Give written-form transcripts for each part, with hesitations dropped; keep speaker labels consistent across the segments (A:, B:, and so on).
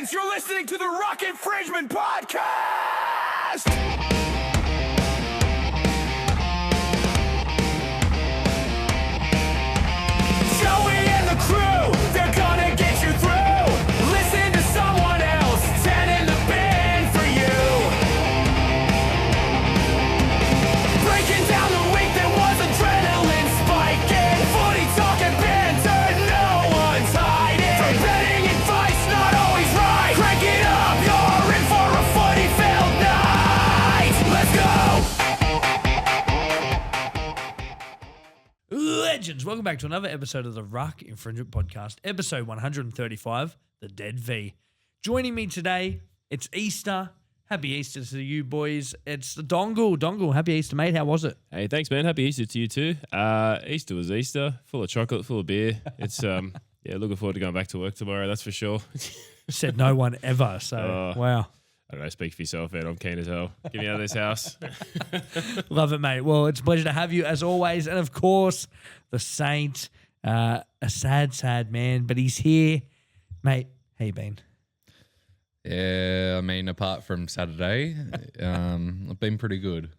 A: fans, you're listening to the Rock Infringement Podcast! Joey and the crew, they're gonna get you through. Listen to someone else, 10 in the bin for you. Breaking down the week that was adrenaline spiking. Footy talking banter, no one's hiding. From betting advice, not always right. Crank it up, you're in for a footy-filled night. Let's go!
B: Legends, welcome back to another episode of the Ruck Infringement Podcast, episode 135, The Dead V. Joining me today, it's Easter. Happy Easter to you boys. It's the Dongle. Dongle, happy Easter, mate. How was it?
C: Hey, thanks, man. Happy Easter to you too. Easter was Easter, full of chocolate, full of beer. It's yeah, looking forward to going back to work tomorrow. That's for sure.
B: Said no one ever. So wow.
C: I don't know. Speak for yourself, man. I'm keen as hell. Get me out of this house.
B: Love it, mate. Well, it's a pleasure to have you as always. And of course, the Saint, a sad man, but he's here. Mate, how you been?
D: Yeah, I mean, apart from Saturday, I've been pretty good.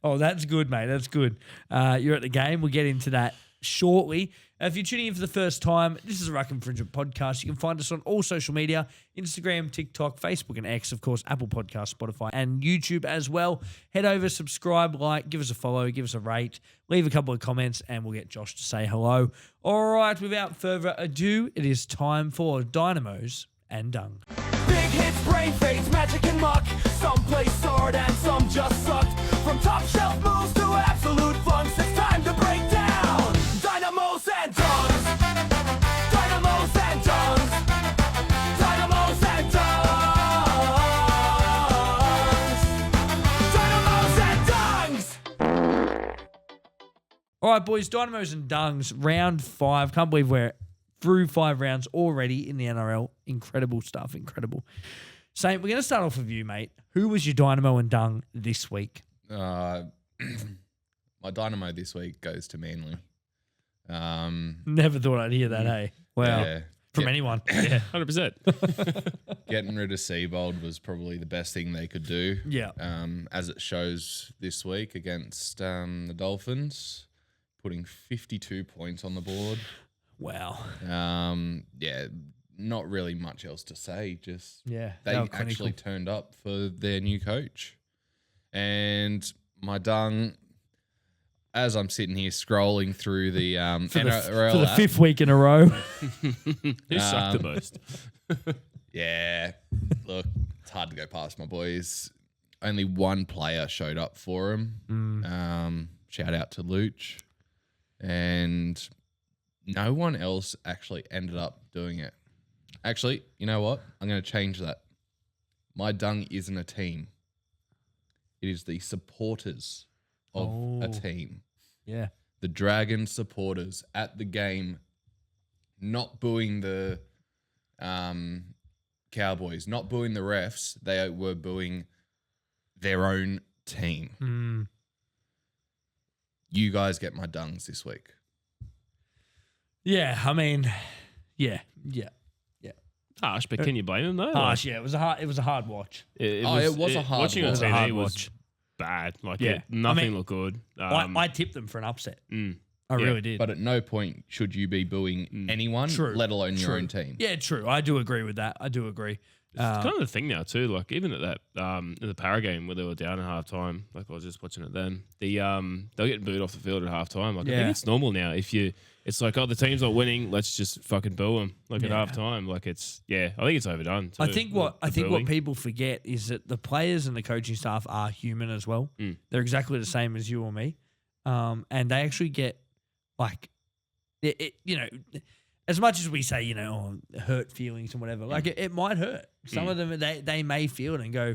B: Oh, that's good, mate. That's good. You're at the game. We'll get into that shortly. If you're tuning in for the first time, this is a Ruck Infringement Podcast. You can find us on all social media, Instagram, TikTok, Facebook and X, of course, Apple Podcasts, Spotify and YouTube as well. Head over, subscribe, like, give us a follow, give us a rate, leave a couple of comments, and we'll get Josh to say hello. All right, without further ado, it is time for Dynamos and Dung.
A: Big hits, brain fades, magic and muck. Some play sword and some just sucked. From top shelf moves to absolute funks, it's time to break down Dynamos and Dungs. Dynamos and Dungs. Dynamos and Dungs. Dynamos and Dungs.
B: All right, boys, Dynamos and Dungs, round 5. Can't believe we're through 5 rounds already in the NRL. Incredible stuff, incredible. Saint, we're going to start off with you, mate. Who was your Dynamo and Dung this week?
D: My Dynamo this week goes to Manly.
B: Never thought I'd hear that, hey? Wow.
D: Yeah,
B: From anyone. Yeah.
C: 100%.
D: getting rid of Seabold was probably the best thing they could do.
B: Yeah.
D: As it shows this week against the Dolphins, putting 52 points on the board.
B: Wow.
D: Yeah, not really much else to say. Just
B: Yeah,
D: they
B: they were
D: actually
B: clinical.
D: turned up for their new coach. And my Dung, as I'm sitting here scrolling through the NRL
B: For the
D: app,
B: 5th week in a row.
C: Who sucked the most?
D: yeah, look, it's hard to go past my boys. Only one player showed up for him. Shout out to Luch. And no one else actually ended up doing it. Actually, you know what? I'm going to change that. My Dung isn't a team. It is the supporters of a team.
B: Yeah.
D: The Dragon supporters at the game, not booing the Cowboys, not booing the refs. They were booing their own team. You guys get my Dungs this week.
B: Yeah, I mean, yeah.
C: Harsh, but can you blame him though?
B: Harsh, yeah. It was a hard watch.
D: It was a hard
C: watching on
D: watch.
B: It was a hard
C: TV was
B: watch.
C: bad. Like,
B: Yeah.
C: nothing
B: I mean,
C: looked good.
B: I tipped them for an upset. I
C: Yeah,
B: really did.
D: But at no point should you be booing anyone,
B: True.
D: let alone your
B: True.
D: own team.
B: Yeah, true. I do agree with that. I do agree.
C: It's kind of the thing now too. Like even at that in the Para game where they were down at half time, like I was just watching it then. They were getting booed off the field at half time. Like I
B: Yeah.
C: think it's normal now. It's like, oh, the team's not winning, let's just fucking boo them. Like at
B: Yeah.
C: half time. Like I think it's overdone.
B: I
C: too,
B: think
C: the
B: what
C: booing.
B: people forget is that the players and the coaching staff are human as well. They're exactly the same as you or me, and they actually get like, you know, as much as we say, hurt feelings and whatever. Like it might hurt. Some of them they may feel it and go,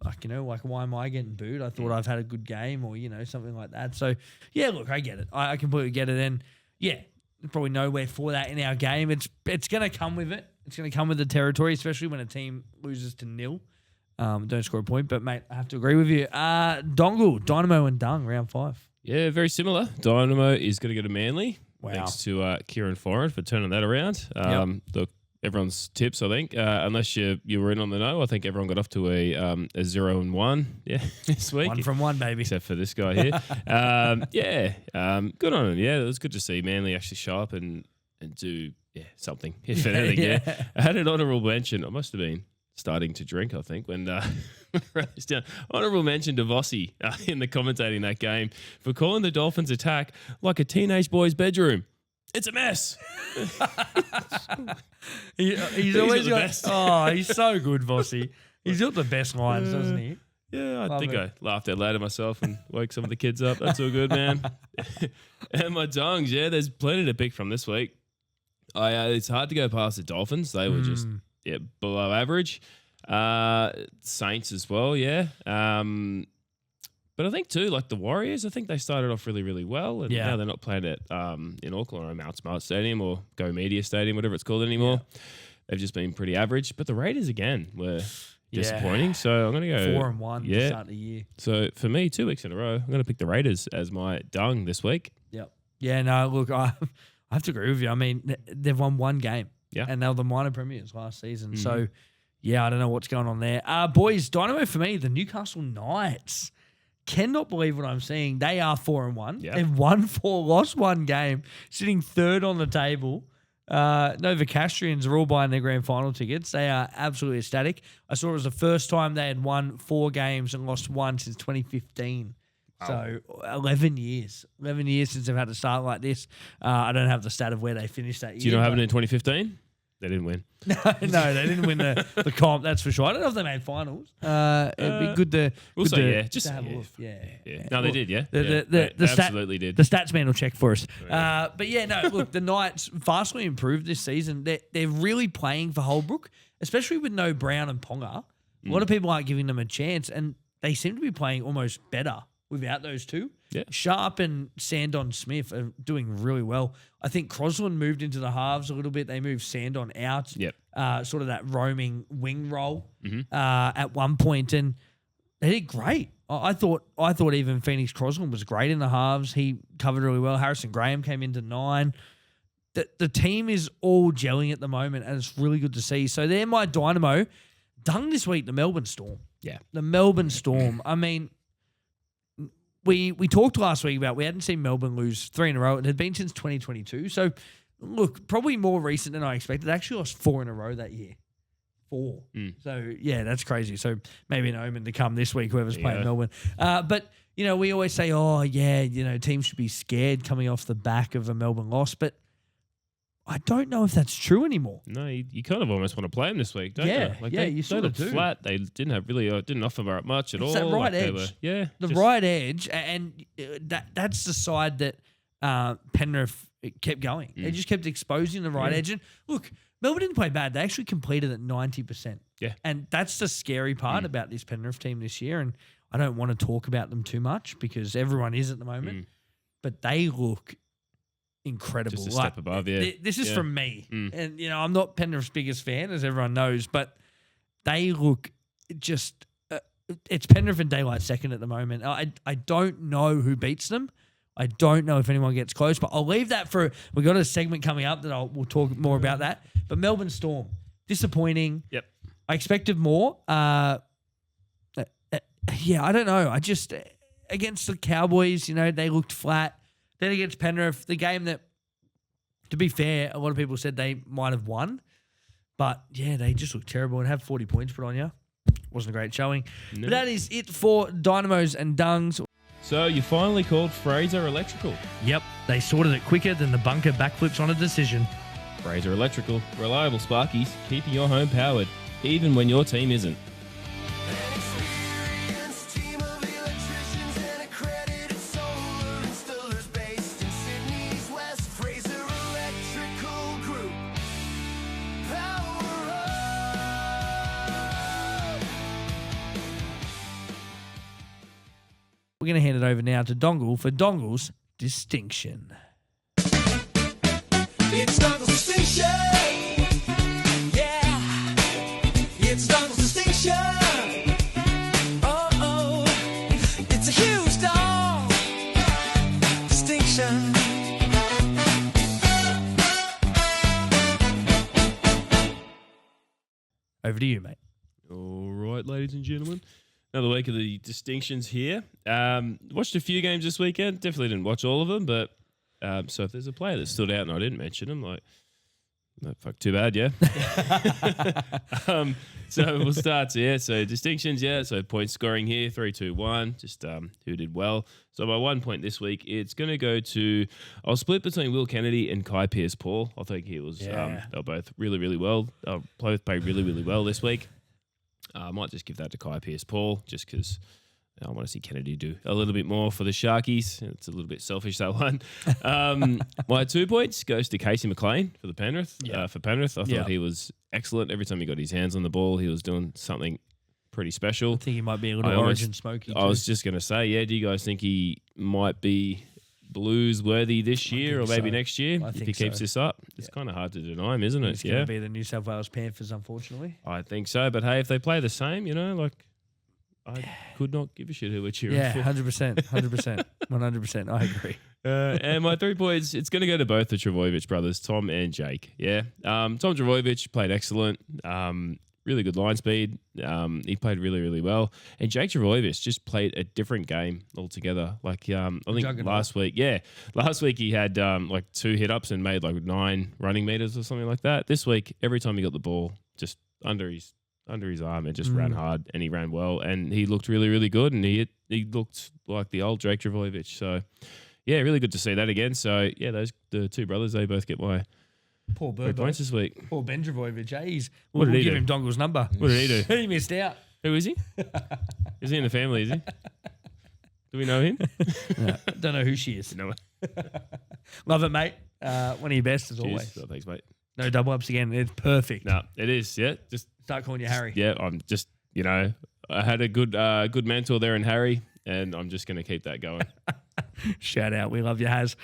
B: like, like why am I getting booed? I thought I've had a good game or something like that. So yeah, look, I get it. I completely get it. And yeah, probably nowhere for that in our game. It's going to come with it. It's going to come with the territory, especially when a team loses to 0. Don't score a point. But, mate, I have to agree with you. Dongle, Dynamo and Dung, round 5.
C: Yeah, very similar. Dynamo is going to go to Manly.
B: Wow.
C: Thanks to Kieran Foran for turning that around.
B: Yep.
C: Look, everyone's tips, I think. Unless you were in on the know, I think everyone got off to a 0-1 this week.
B: 1 from 1, baby.
C: Except for this guy here. Good on him. Yeah, it was good to see Manly actually show up and do something, if anything. Yeah. I had an honourable mention. I must have been starting to drink, I think, when it's down. Honourable mention to Vossi in the commentating that game for calling the Dolphins' attack like a teenage boy's bedroom. It's a mess.
B: He's always
C: the
B: got.
C: best.
B: Oh, he's so good, Vossi. He's got the best lines, doesn't he?
C: Yeah, I
B: Love
C: think
B: it.
C: I laughed out loud at myself and woke some of the kids up. That's all good, man. And my dongs, there's plenty to pick from this week. It's hard to go past the Dolphins. They were just below average. Saints as well, but I think too, like the Warriors, I think they started off really, really well, and now they're not playing at in Auckland or Mount Smart Stadium or Go Media Stadium, whatever it's called anymore. Yeah. They've just been pretty average. But the Raiders again were disappointing. So I'm going to go
B: 4-1 to start the year.
C: So for me, 2 weeks in a row, I'm going to pick the Raiders as my dung this week.
B: Yep. Yeah. No. Look, I have to agree with you. I mean, they've won one game.
C: Yeah.
B: And they were the minor premiers last season. So I don't know what's going on there. Boys, dynamo for me, the Newcastle Knights. Cannot believe what I'm seeing. They are 4-1.
C: Yep.
B: They've won 4, lost 1 game, sitting 3rd on the table. Novocastrians are all buying their grand final tickets. They are absolutely ecstatic. I saw it was the first time they had won 4 games and lost 1 since 2015. Wow. So 11 years. 11 years since they've had to start like this. I don't have the stat of where they finished that year.
C: Do you know what happened in 2015? They didn't win.
B: No, they didn't win the comp. That's for sure. I don't know if they made finals. It'd be good to.
C: We'll
B: good
C: say
B: to,
C: Just
B: to have a
C: yeah.
B: look. Yeah.
C: No, they did. Yeah.
B: They
C: absolutely did.
B: The stats man will check for us. But look, the Knights vastly improved this season. They're really playing for Holbrook, especially with no Brown and Ponga. A lot of people aren't giving them a chance, and they seem to be playing almost better without those two.
C: Yeah.
B: Sharp and Sandon Smith are doing really well. I think Crosland moved into the halves a little bit. They moved Sandon out, sort of that roaming wing role at one point, and they did great. I thought even Phoenix Crosland was great in the halves. He covered really well. Harrison Graham came into 9. The team is all gelling at the moment, and it's really good to see. So they're my dynamo. Dung this week, the Melbourne Storm.
C: Yeah.
B: The Melbourne Storm. I mean, we talked last week about we hadn't seen Melbourne lose 3 in a row. It had been since 2022. So, look, probably more recent than I expected. They actually lost 4 in a row that year. 4. So, that's crazy. So, maybe an omen to come this week, whoever's playing Melbourne. But, we always say, teams should be scared coming off the back of a Melbourne loss. But I don't know if that's true anymore.
C: No, you kind of almost want to play them this week, don't you?
B: You sort of do.
C: Flat. They didn't have didn't offer much at all.
B: That right edge. Right edge, and that's the side that Penrith kept going. They just kept exposing the right edge. And look, Melbourne didn't play bad. They actually completed at 90%. Yeah. And that's the scary part about this Penrith team this year. And I don't want to talk about them too much because everyone is at the moment. But they look incredible.
C: Just a step above,
B: This is from me. And, I'm not Penrith's biggest fan, as everyone knows, but they look just it's Penrith and Daylight second at the moment. I don't know who beats them. I don't know if anyone gets close, but I'll leave that for – we've got a segment coming up that we'll talk more about that. But Melbourne Storm, disappointing.
C: Yep.
B: I expected more. I don't know. I just – against the Cowboys, they looked flat. Then against Penrith, the game that, to be fair, a lot of people said they might have won. But, they just looked terrible and have 40 points put on you. Wasn't a great showing. No. But that is it for Dynamos and Dungs.
C: So you finally called Fraser Electrical.
B: Yep, they sorted it quicker than the bunker backflips on a decision.
C: Fraser Electrical, reliable sparkies, keeping your home powered, even when your team isn't.
B: We're going to hand it over now to Dongle for Dongle's Distinction.
A: It's Dongle's Distinction. Yeah. It's Dongle's Distinction. Oh. It's a huge dong. Distinction.
B: Over to you, mate.
C: All right, ladies and gentlemen. Another week of the distinctions here. Watched a few games this weekend. Definitely didn't watch all of them, but so if there's a player that stood out and I didn't mention him, like, no, fuck, too bad, yeah. So we'll start. So distinctions, So point scoring here, 3-2-1. Just who did well. So by 1 point this week, it's going to go to. I'll split between Will Kennedy and Kai Pearce-Paul. I think he was. They were both really, really well. Both played really, really well this week. I might just give that to Kai Pearce-Paul just because I want to see Kennedy do a little bit more for the Sharkies. It's a little bit selfish, that one. My 2 points goes to Casey McLean for the Penrith. For Penrith, I thought he was excellent. Every time he got his hands on the ball, he was doing something pretty special.
B: I think he might be a little Origin smoky.
C: I was just going to say, do you guys think he might be Blues worthy this year or maybe next year if he keeps this up? It's kind of hard to deny him, isn't it?
B: He's going to be the New South Wales Panthers, unfortunately.
C: I think so. But hey, if they play the same, I could not give a shit who we're cheering for.
B: 100%. 100%. I agree.
C: And my 3 points, it's going to go to both the Trbojevic brothers, Tom and Jake. Tom Trbojevic played excellent. Really good line speed. He played really, really well. And Jake Trbojevic just played a different game altogether. I think last week he had 2 hit-ups and made 9 running meters or something like that. This week, every time he got the ball, just under his arm and just ran hard, and he ran well, and he looked really, really good, and he looked like the old Jake Trbojevic. So, really good to see that again. So, the 2 brothers, they both get my
B: poor
C: 3 points this week.
B: Poor Ben Trbojevic.
C: What did he
B: give
C: do?
B: him Dongle's number.
C: What did he do?
B: He missed out.
C: Who is he? Is he in the family, is he? Do we know him?
B: No, don't know who she is.
C: No.
B: Love it, mate. One of your best as always.
C: Oh, thanks, mate.
B: No double ups again. It's perfect.
C: No, it is. Yeah, just
B: start calling you Harry.
C: Yeah, I'm just I had a good mentor there in Harry, and I'm just going to keep that going.
B: Shout out. We love you, Haz.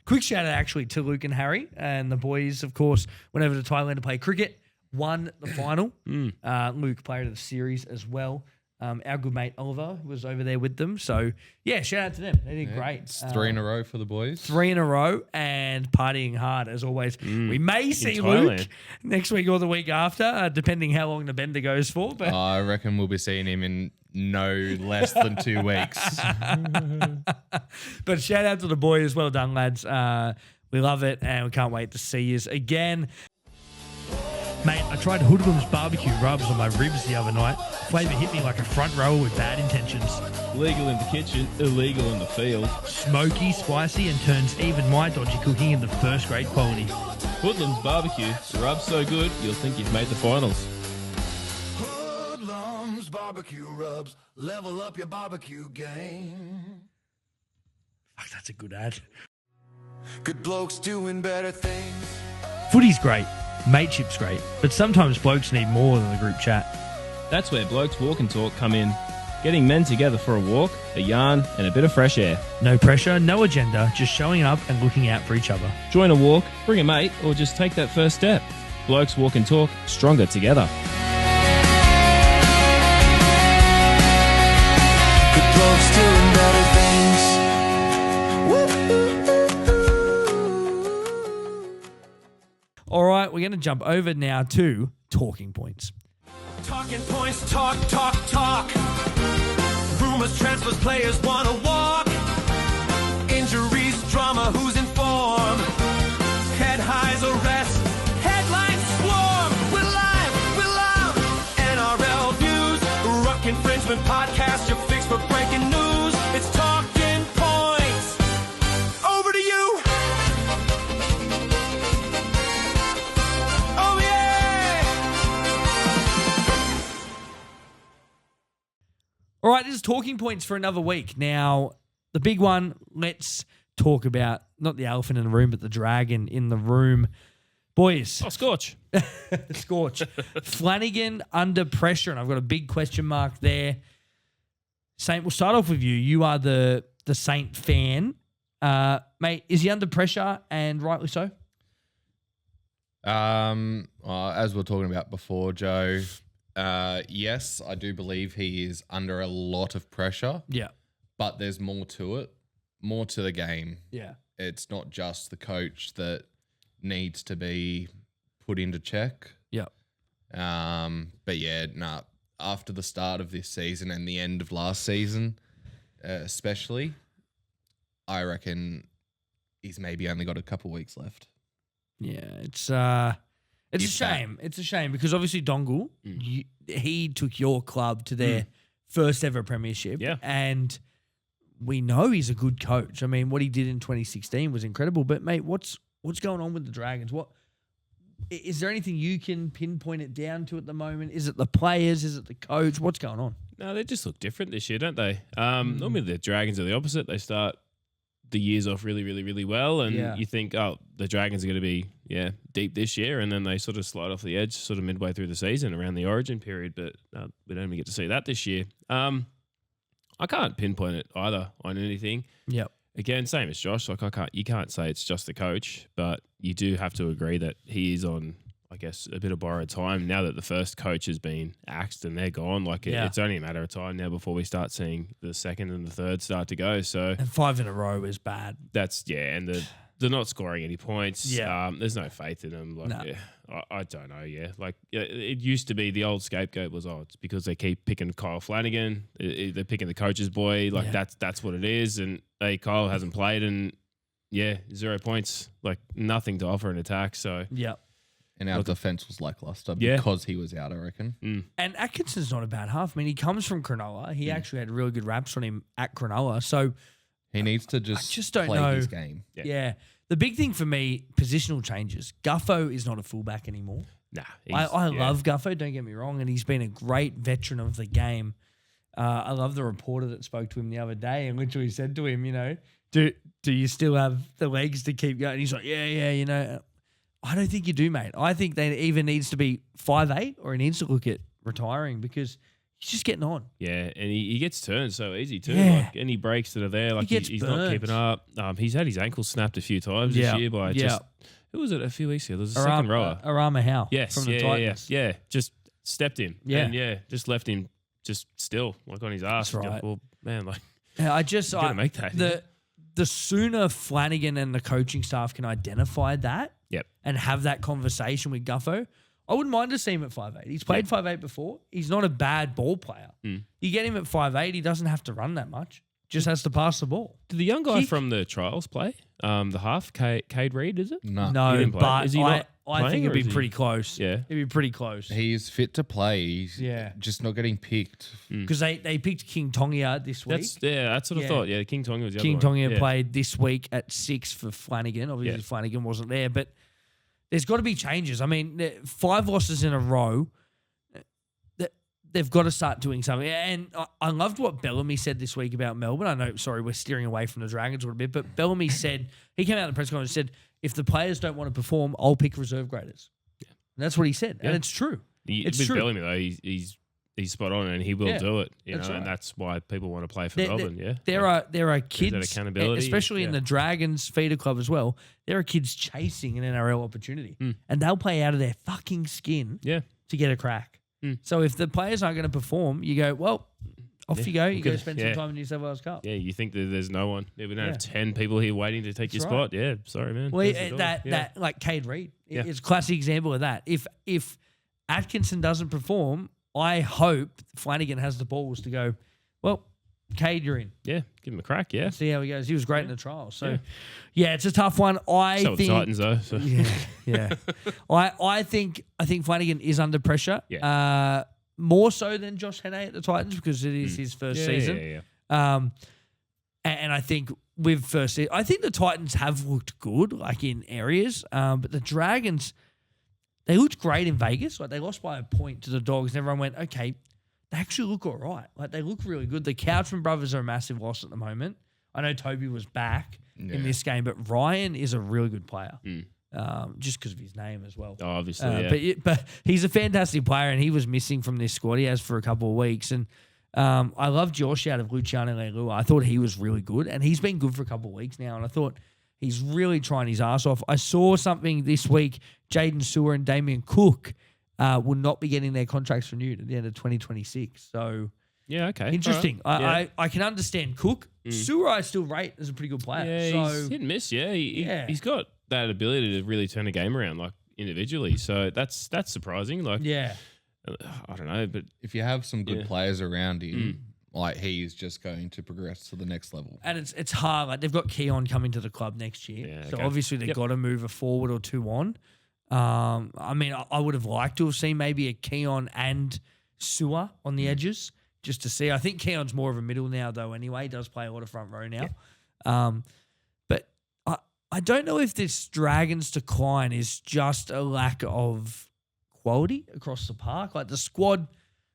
B: Quick shout out actually to Luke and Harry and the boys, of course, went over to Thailand to play cricket, won the final. Luke played of the series as well. Our good mate Oliver was over there with them. So, shout out to them. They did great.
D: It's 3 in a row for the boys.
B: 3 in a row and partying hard as always. We may see Luke next week or the week after, depending how long the bender goes for. But
D: I reckon we'll be seeing him in no less than 2 weeks.
B: But shout out to the boys. Well done, lads. We love it and we can't wait to see you again. Mate, I tried Hoodlum's barbecue rubs on my ribs the other night. Flavour hit me like a front rower with bad intentions.
E: Legal in the kitchen, illegal in the field.
B: Smoky, spicy, and turns even my dodgy cooking into first-grade quality.
E: Hoodlum's barbecue, the rub's so good you'll think you've made the finals.
A: Hoodlum's barbecue rubs, level up your barbecue game.
B: Fuck, that's a good ad.
A: Good blokes doing better things.
B: Footy's great. Mateship's great. But sometimes blokes need more than a group chat.
E: That's where Blokes Walk and Talk come in. Getting men together for a walk, a yarn, and a bit of fresh air.
B: No pressure, no agenda, just showing up and looking out for each other.
E: Join a walk, bring a mate, or just take that first step. Blokes Walk and Talk, stronger together.
A: Good blokes doing better things.
B: All right, we're going to jump over now to talking points.
A: Talking points, talk. Rumors, transfers, players wanna walk. Injuries, drama, who's informed? Head highs, arrests, headlines swarm. We're loud. NRL views, ruck infringement podcast, your fix for breaking news. It's talking points. Over to you. Oh yeah.
B: All right, this is talking points for another week. Now, the big one, let's talk about not the elephant in the room, but the dragon in the room. Boys.
C: Oh, Scorch.
B: Scorch. Flanagan under pressure, and I've got a big question mark there. Saint, we'll start off with you. You are the Saint fan. Mate, is he under pressure, and rightly so?
D: As we were talking about before, Joe, yes, I do believe he is under a lot of pressure.
B: Yeah.
D: But there's more to it, more to the game.
B: Yeah.
D: It's not just the coach that needs to be put into check.
B: Yeah.
D: But yeah, nah. After the start of this season and the end of last season, especially, I reckon he's maybe only got a couple weeks left.
B: Yeah, it's a
D: If that.
B: shame. It's a shame because obviously Dongle, he took your club to their first ever premiership.
C: Yeah.
B: And we know he's a good coach. I mean, what he did in 2016 was incredible. But mate, what's going on with the Dragons? What is there anything you can pinpoint it down to at the moment? Is it the players? Is it the coach? What's going on?
C: No, they just look different this year, don't they? Normally the Dragons are the opposite. They start the years off really, really, really well, and you think, oh, the Dragons are going to be deep this year, and then they sort of slide off the edge sort of midway through the season around the Origin period, but we don't even get to see that this year. I can't pinpoint it either on anything.
B: Yep.
C: Again, same as Josh. Like you can't say it's just the coach, but you do have to agree that he is on, I guess, a bit of borrowed time now that the first coach has been axed and they're gone. Like it's only a matter of time now before we start seeing the second and the third start to go. So
B: And 5 in a row is bad.
C: that's and they're not scoring any points.
B: Yeah.
C: There's no faith in them. Like,
B: No.
C: I don't know. Yeah, like it used to be the old scapegoat was it's because they keep picking Kyle Flanagan. They're picking the coach's boy. Like that's what it is. And Kyle hasn't played and 0 points. Like nothing to offer in attack. So
B: Yep.
D: And our defense was lackluster
C: Yeah.
D: because he was out, I reckon.
B: And Atkinson's not a bad half. I mean, he comes from Cronulla. He actually had really good raps on him at Cronulla. So
D: He needs to just
B: don't
D: play
B: know.
D: his game.
B: yeah. The big thing for me, positional changes. Guffo is not a fullback anymore.
C: Nah,
B: I love Guffo, don't get me wrong, and he's been a great veteran of the game. I love the reporter that spoke to him the other day and literally said to him, do you still have the legs to keep going? And he's like, yeah, I don't think you do, mate. I think that either needs to be 5'8" or he needs to look at retiring because he's just getting on.
C: Yeah, and he gets turned so easy too.
B: Yeah.
C: Like any breaks that are there, like
B: gets
C: he's not
B: burnt.
C: keeping up. He's had his ankle snapped a few times this year by just who was it a few weeks ago? There was a second rower.
B: Arama Howe
C: Yes,
B: from the Titans.
C: yeah. Just stepped in.
B: Yeah.
C: And just left him just still, like on his ass.
B: That's right.
C: Well, man, like
B: Yeah,
C: gotta make that.
B: The sooner Flanagan and the coaching staff can identify that
C: Yep.
B: and have that conversation with Guffo, I wouldn't mind to see him at 5'8". He's played 5'8" before. He's not a bad ball player. You get him at 5'8", he doesn't have to run that much. Just has to pass the ball.
C: Did the young guy
B: Kick.
C: from the trials play? The half, Cade Reed, is it?
D: No.
B: No,
C: didn't play.
B: but
C: Is he
B: I
C: not
B: think
C: playing,
B: it'd
C: or
B: be
C: is he-
B: pretty close.
C: Yeah.
B: It'd be pretty close.
D: He's fit to play. He's just not getting picked.
B: Because they picked King Tonga this week.
C: That's what I
B: Yeah.
C: thought. Yeah, King Tonga was the
B: King
C: other one.
B: Tonga
C: Yeah.
B: played this week at 6 for Flanagan. Obviously, Flanagan wasn't there, but there's got to be changes. I mean, 5 losses in a row. They've got to start doing something. And I loved what Bellamy said this week about Melbourne. I know, sorry, we're steering away from the Dragons a little bit, but Bellamy said, he came out in the press conference and said, if the players don't want to perform, I'll pick reserve graders. Yeah. And that's what he said.
C: Yeah.
B: And it's true. It's
C: with
B: true.
C: Bellamy, though, he's spot on and he will do it.
B: That's right.
C: And that's why people want to play for Melbourne,
B: There are kids,
C: accountability.
B: especially in the Dragons feeder club as well, there are kids chasing an NRL opportunity. And they'll play out of their fucking skin to get a crack. So if the players aren't going to perform, you go, well, off you go. You go spend some time in New South Wales Cup.
C: Yeah, you think that there's no one. We don't have 10 people here waiting to take your spot. Yeah, sorry, man.
B: Well,
C: Close the door.
B: that like Cade Reed, it's a classic example of that. If Atkinson doesn't perform, I hope Flanagan has the balls to go, well, Cade, you're in.
C: Yeah, give him a crack, yeah.
B: See how he goes. He was great in the trial. So, it's a tough one. I
C: So
B: think
C: the Titans, though. So.
B: Yeah. I think Flanagan is under pressure.
C: Yeah.
B: More so than Josh Henne at the Titans because it is his first season.
C: Yeah.
B: And I think with first season, I think the Titans have looked good, like in areas. But the Dragons, they looked great in Vegas. Like they lost by a point to the Dogs, and everyone went, okay, they actually look all right. Like they look really good. The Couchman brothers are a massive loss at the moment. I know Toby was back in this game, but Ryan is a really good player. Just because of his name as well.
C: Oh, obviously,
B: But he's a fantastic player, and he was missing from this squad. He has for a couple of weeks. And I love Josh out of Luciano Leilua. I thought he was really good, and he's been good for a couple of weeks now, and I thought he's really trying his ass off. I saw something this week, Jaden Sewer and Damien Cook will not be getting their contracts renewed at the end of 2026. So
C: yeah, okay.
B: interesting.
C: All right.
B: I can understand Cook. Sewer I still rate as a pretty good player.
C: Yeah,
B: so
C: he's hit and miss, he's got that ability to really turn a game around, like individually. So that's surprising. Like, I don't know, but
D: If you have some good
C: Yeah.
D: players around him, like he's just going to progress to the next level.
B: And it's hard. Like they've got Keon coming to the club next year,
C: Yeah,
B: so
C: okay.
B: obviously they've
C: Yep.
B: got to move a forward or two on. I mean, I would have liked to have seen maybe a Keon and Sewer on the edges just to see. I think Keon's more of a middle now, though. Anyway, he does play a lot of front row now. But I don't know if this Dragons decline is just a lack of quality across the park. Like the squad.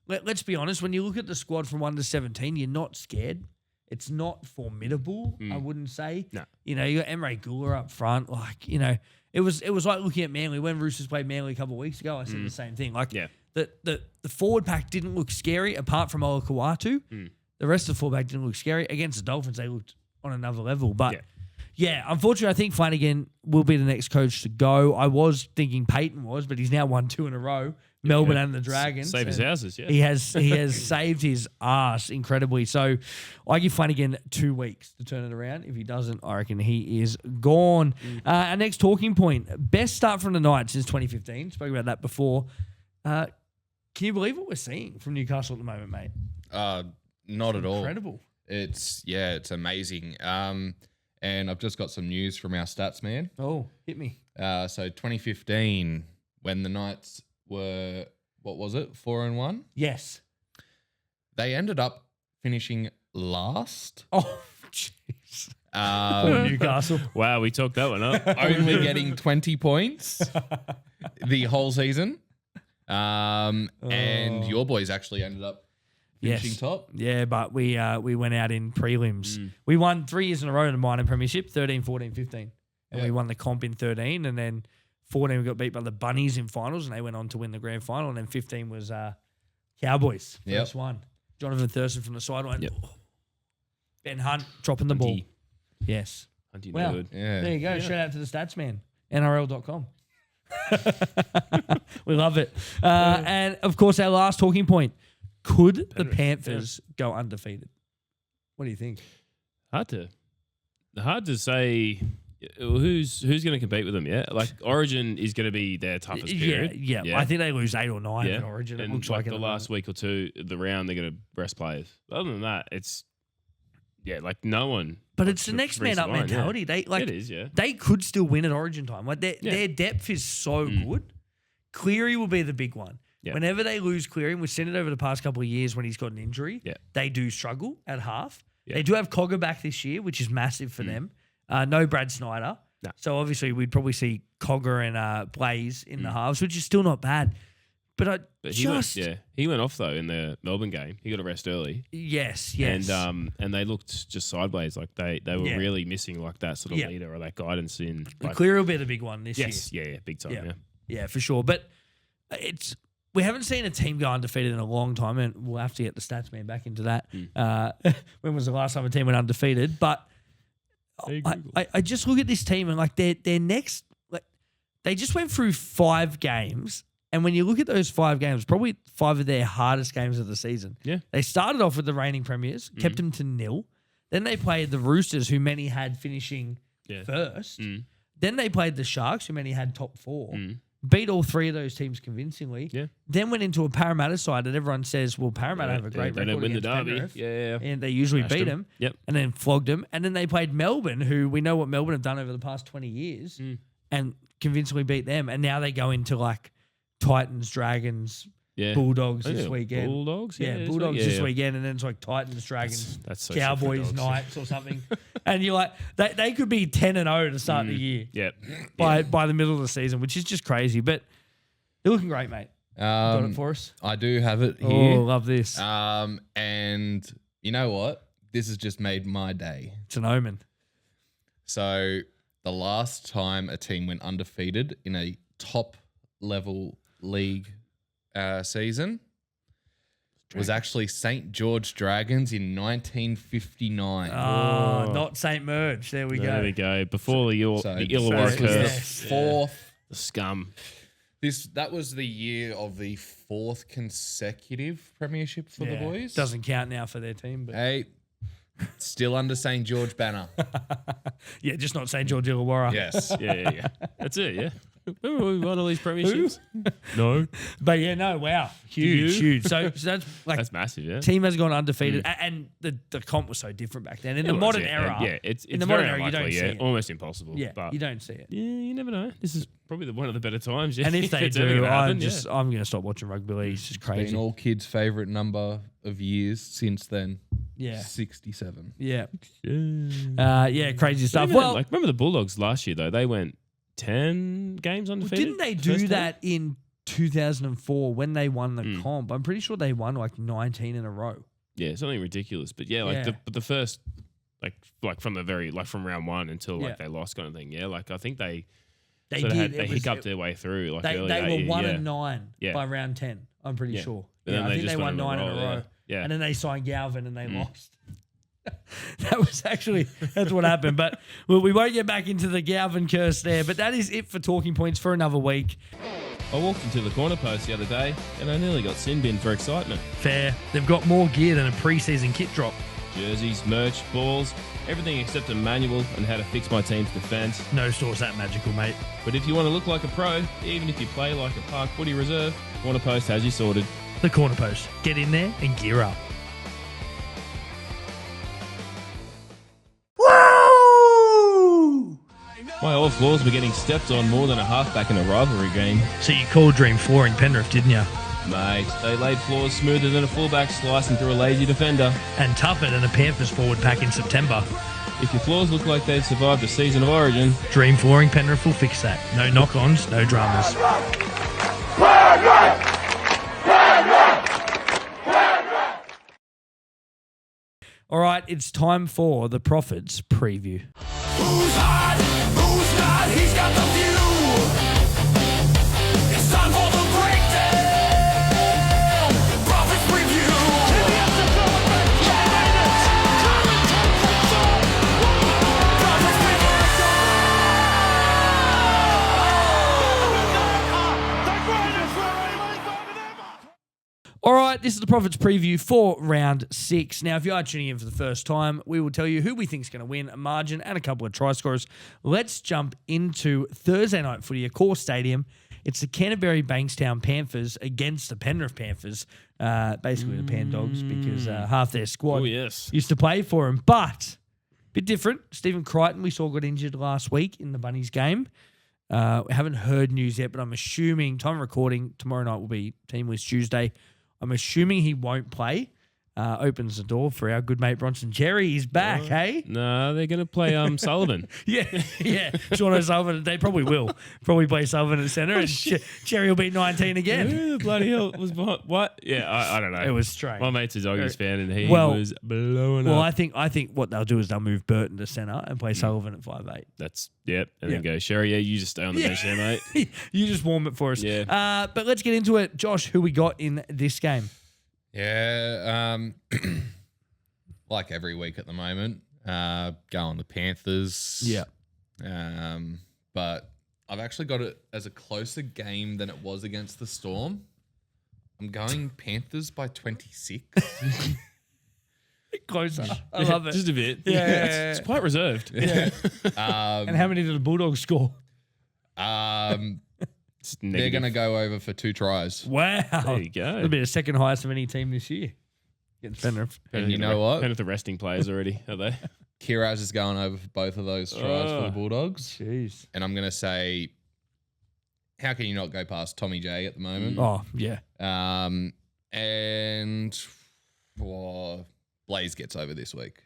B: Let's be honest, when you look at the squad from 1 to 17, you're not scared. It's not formidable, I wouldn't say.
C: No.
B: You know, you got Emre Gula up front. Like, you know, it was like looking at Manly. When Roosters played Manly a couple of weeks ago, I said the same thing. Like,
C: Yeah.
B: the forward pack didn't look scary apart from Ola Kawatu. The rest of the forward pack didn't look scary. Against the Dolphins, they looked on another level. But, yeah, unfortunately, I think Flanagan will be the next coach to go. I was thinking Peyton was, but he's now won 2 in a row. Melbourne and the Dragons.
C: Save his
B: and
C: houses, yeah.
B: He has saved his ass incredibly. So I give Flanagan 2 weeks to turn it around. If he doesn't, I reckon he is gone. Our next talking point, best start from the night since 2015. Spoke about that before. Can you believe what we're seeing from Newcastle at the moment, mate?
D: Not at all.
B: Incredible.
D: It's amazing. And I've just got some news from our stats man.
B: Oh, hit me.
D: So 2015, when the Knights were, what was it, 4-1?
B: Yes.
D: They ended up finishing last,
B: Oh, jeez. Poor Newcastle.
C: Wow, we talked that one up.
D: only getting 20 points the whole season. And your boys actually ended up finishing top.
B: Yeah, but we went out in prelims. We won 3 years in a row in the minor premiership, 13, 14, 15. And we won the comp in 13. And then 14 we got beat by the Bunnies in finals and they went on to win the grand final. And then 15 was Cowboys, first one. Jonathan Thurston from the sideline.
C: Yep.
B: Ben Hunt dropping the ball.
C: Hunty.
B: Yes.
C: Hunty
B: Wow.
C: Nerd.
D: Yeah.
B: There you go. Shout out to the stats man. NRL.com. We love it. And of course, our last talking point. Could the Panthers go undefeated? What do you think?
C: Hard to say who's going to compete with them. Yeah, like Origin is going to be their toughest period.
B: Yeah. I think they lose 8 or 9 in Origin. It
C: and
B: looks
C: like
B: like
C: the
B: at
C: last week or two, the round they're going to rest players. Other than that, it's like no one.
B: But it's the next man up mentality. They like
C: it is. Yeah,
B: they could still win at Origin time. Like their depth is so good. Cleary will be the big one.
C: Yeah.
B: Whenever they lose Cleary, and we've seen it over the past couple of years when he's got an injury,
C: Yeah.
B: they do struggle at half.
C: Yeah.
B: They do have Cogger back this year, which is massive for them. No Brad Snyder.
C: No.
B: So obviously we'd probably see Cogger and Blaze in the halves, which is still not bad. But
C: he went off though in the Melbourne game. He got a rest early.
B: Yes.
C: And they looked just sideways, like they were
B: Yeah.
C: really missing like that sort of
B: Yeah.
C: leader or that guidance in. Like,
B: Cleary will be the big one this year.
C: yes, yeah, big time. Yeah.
B: Yeah, for sure. But we haven't seen a team go undefeated in a long time, and we'll have to get the stats man back into that. When was the last time a team went undefeated? But I just look at this team and like their next, like they just went through 5 games, and when you look at those 5 games, probably 5 of their hardest games of the season.
C: Yeah.
B: They started off with the reigning premiers, kept them to 0. Then they played the Roosters, who many had finishing first. Then they played the Sharks, who many had top 4. Beat all 3 of those teams convincingly.
C: Yeah.
B: Then went into a Parramatta side that everyone says, well, Parramatta have a great
C: They
B: record
C: don't win the
B: against
C: derby.
B: Penrith.
C: Yeah.
B: And they usually
C: Smashed
B: beat
C: them.
B: them.
C: Yep.
B: And then flogged them. And then they played Melbourne, who we know what Melbourne have done over the past 20 years, and convincingly beat them. And now they go into like Titans, Dragons,
C: Yeah.
B: Bulldogs
C: Oh,
B: this
C: yeah.
B: weekend.
C: Bulldogs?
B: Yeah,
C: Yeah,
B: Bulldogs
C: yeah,
B: this
C: yeah.
B: weekend. And then it's like Titans, Dragons,
C: That's so
B: Cowboys,
C: sick for dogs.
B: Knights or something. And you're like, they could be 10-0 to start the year
C: Yeah.
B: by the middle of the season, which is just crazy. But they're looking great, mate. Got it for us?
D: I do have it
B: Oh,
D: here.
B: love this.
D: And you know what? This has just made my day.
B: It's an omen.
D: So the last time a team went undefeated in a top level league season was actually St. George Dragons in 1959.
B: Oh, not St. Merge. There we
C: There
B: go.
C: we go. Before the Illawarra
B: so-
C: curse,
B: Yes.
D: Fourth.
C: the scum.
D: That was the year of the 4th consecutive premiership for the
B: Yeah.
D: boys.
B: Doesn't count now for their team, but
D: Hey, still under St. George banner.
B: yeah, just not St. George Illawarra.
D: Yes.
C: Yeah. That's it. Yeah. Remember when we won all these premierships? No.
B: But yeah, no, wow, huge. So that's like
C: That's massive, yeah.
B: team has gone undefeated, and the comp was so different back then. In the
C: It was,
B: modern
C: yeah.
B: era,
C: And, yeah, it's
B: in the
C: very
B: modern era, you don't
C: unlikely,
B: see
C: yeah.
B: it.
C: Almost impossible.
B: Yeah,
C: but
B: you don't see it.
C: yeah, you never know. This is probably one of the better times. Yeah.
B: And if they
C: it's ever
B: do,
C: gonna happen,
B: I'm going to stop watching rugby league. It's just
D: Been
B: crazy.
D: all kids' favourite number of years since then.
B: Yeah,
D: 67.
B: yeah,
C: yeah.
B: crazy stuff.
C: Even,
B: Well,
C: like remember the Bulldogs last year though? They went 10 games undefeated.
B: didn't they
C: the
B: do
C: first time?
B: that in 2004 when they won the comp? I'm pretty sure they won like 19 in a row.
C: Yeah, something ridiculous. But yeah, like
B: Yeah.
C: the first like from the very like from round one until like
B: Yeah.
C: they lost kind of thing. Yeah, like I think they
B: They
C: sort of
B: did.
C: They hiccuped their way through. Like
B: They
C: early that
B: were
C: year,
B: 1-9
C: Yeah.
B: by round 10. I'm pretty
C: Yeah.
B: sure.
C: But then
B: I
C: they
B: think
C: just
B: they
C: went
B: won
C: in a
B: 9 in a
C: row,
B: row.
C: yeah.
B: And then they signed Galvin and they lost. That's what happened. But we won't get back into the Galvin curse there. But that is it for Talking Points for another week.
E: I walked into the corner post the other day and I nearly got sin bin for excitement.
B: Fair. They've got more gear than a preseason kit drop.
E: Jerseys, merch, balls, everything except a manual on how to fix my team's defence.
B: No store's that magical, mate.
E: But if you want to look like a pro, even if you play like a park footy reserve, Corner Post has you sorted.
B: The Corner Post. Get in there and gear up.
E: My old floors were getting stepped on more than a halfback in a rivalry game.
B: So you called Dream Flooring Penrith, didn't you?
E: Mate, they laid floors smoother than a fullback slicing through a lazy defender.
B: And tougher than a Panthers forward pack in September.
E: If your floors look like they've survived a season of origin,
B: Dream Flooring Penrith will fix that. No knock-ons, no dramas. All right, it's time for the Prophets preview.
A: Who's hot? Who's not? He's got the view. It's time for the breakdown. Profits review. Profits
B: All right, this is the Prophets preview for round 6. Now, if you are tuning in for the first time, we will tell you who we think is going to win, a margin, and a couple of try scorers. Let's jump into Thursday night footy at Core Stadium. It's the Canterbury Bankstown Panthers against the Penrith Panthers, basically the Pan Dogs, because half their squad
C: Oh, yes.
B: used to play for them. But a bit different. Stephen Crichton, we saw, got injured last week in the Bunnies game. We haven't heard news yet, but I'm assuming, time of recording, tomorrow night will be Team List Tuesday. I'm assuming he won't play. Opens the door for our good mate Bronson Jerry. He's back, hey?
C: No, they're going to play Sullivan.
B: Yeah. Sean O'Sullivan, they probably will. Probably play Sullivan at centre, and Jerry will be 19 again.
C: Who the bloody hell was behind? What? Yeah, I don't know.
B: It was strange.
C: My mate's a Doggies fan, and he
B: Well-
C: was blowing
B: Well,
C: up.
B: I think what they'll do is they'll move Burton to centre and play Sullivan at 5'8".
C: That's and then
B: Yeah.
C: go Sherry. Yeah, you just stay on the bench there, mate.
B: You just warm it for us.
C: Yeah.
B: But let's get into it. Josh, who we got in this game?
D: Yeah, like every week at the moment, go on the Panthers. But I've actually got it as a closer game than it was against the Storm. I'm going Panthers by 26.
B: Closer. I love it.
C: Just a bit.
B: Yeah.
C: It's quite reserved.
B: And how many did the Bulldogs score?
C: It's
D: They're
C: negative.
D: going to go over for 2 tries.
B: Wow.
C: There you go.
B: It'll be the second highest of any team this year. Against Penrith.
D: And you know what?
C: Penrith are resting players already, are they?
D: Kiraz is going over for both of those tries for the Bulldogs.
B: Jeez.
D: And I'm going to say, how can you not go past Tommy J at the moment?
B: Oh, yeah.
D: And Blaze gets over this week.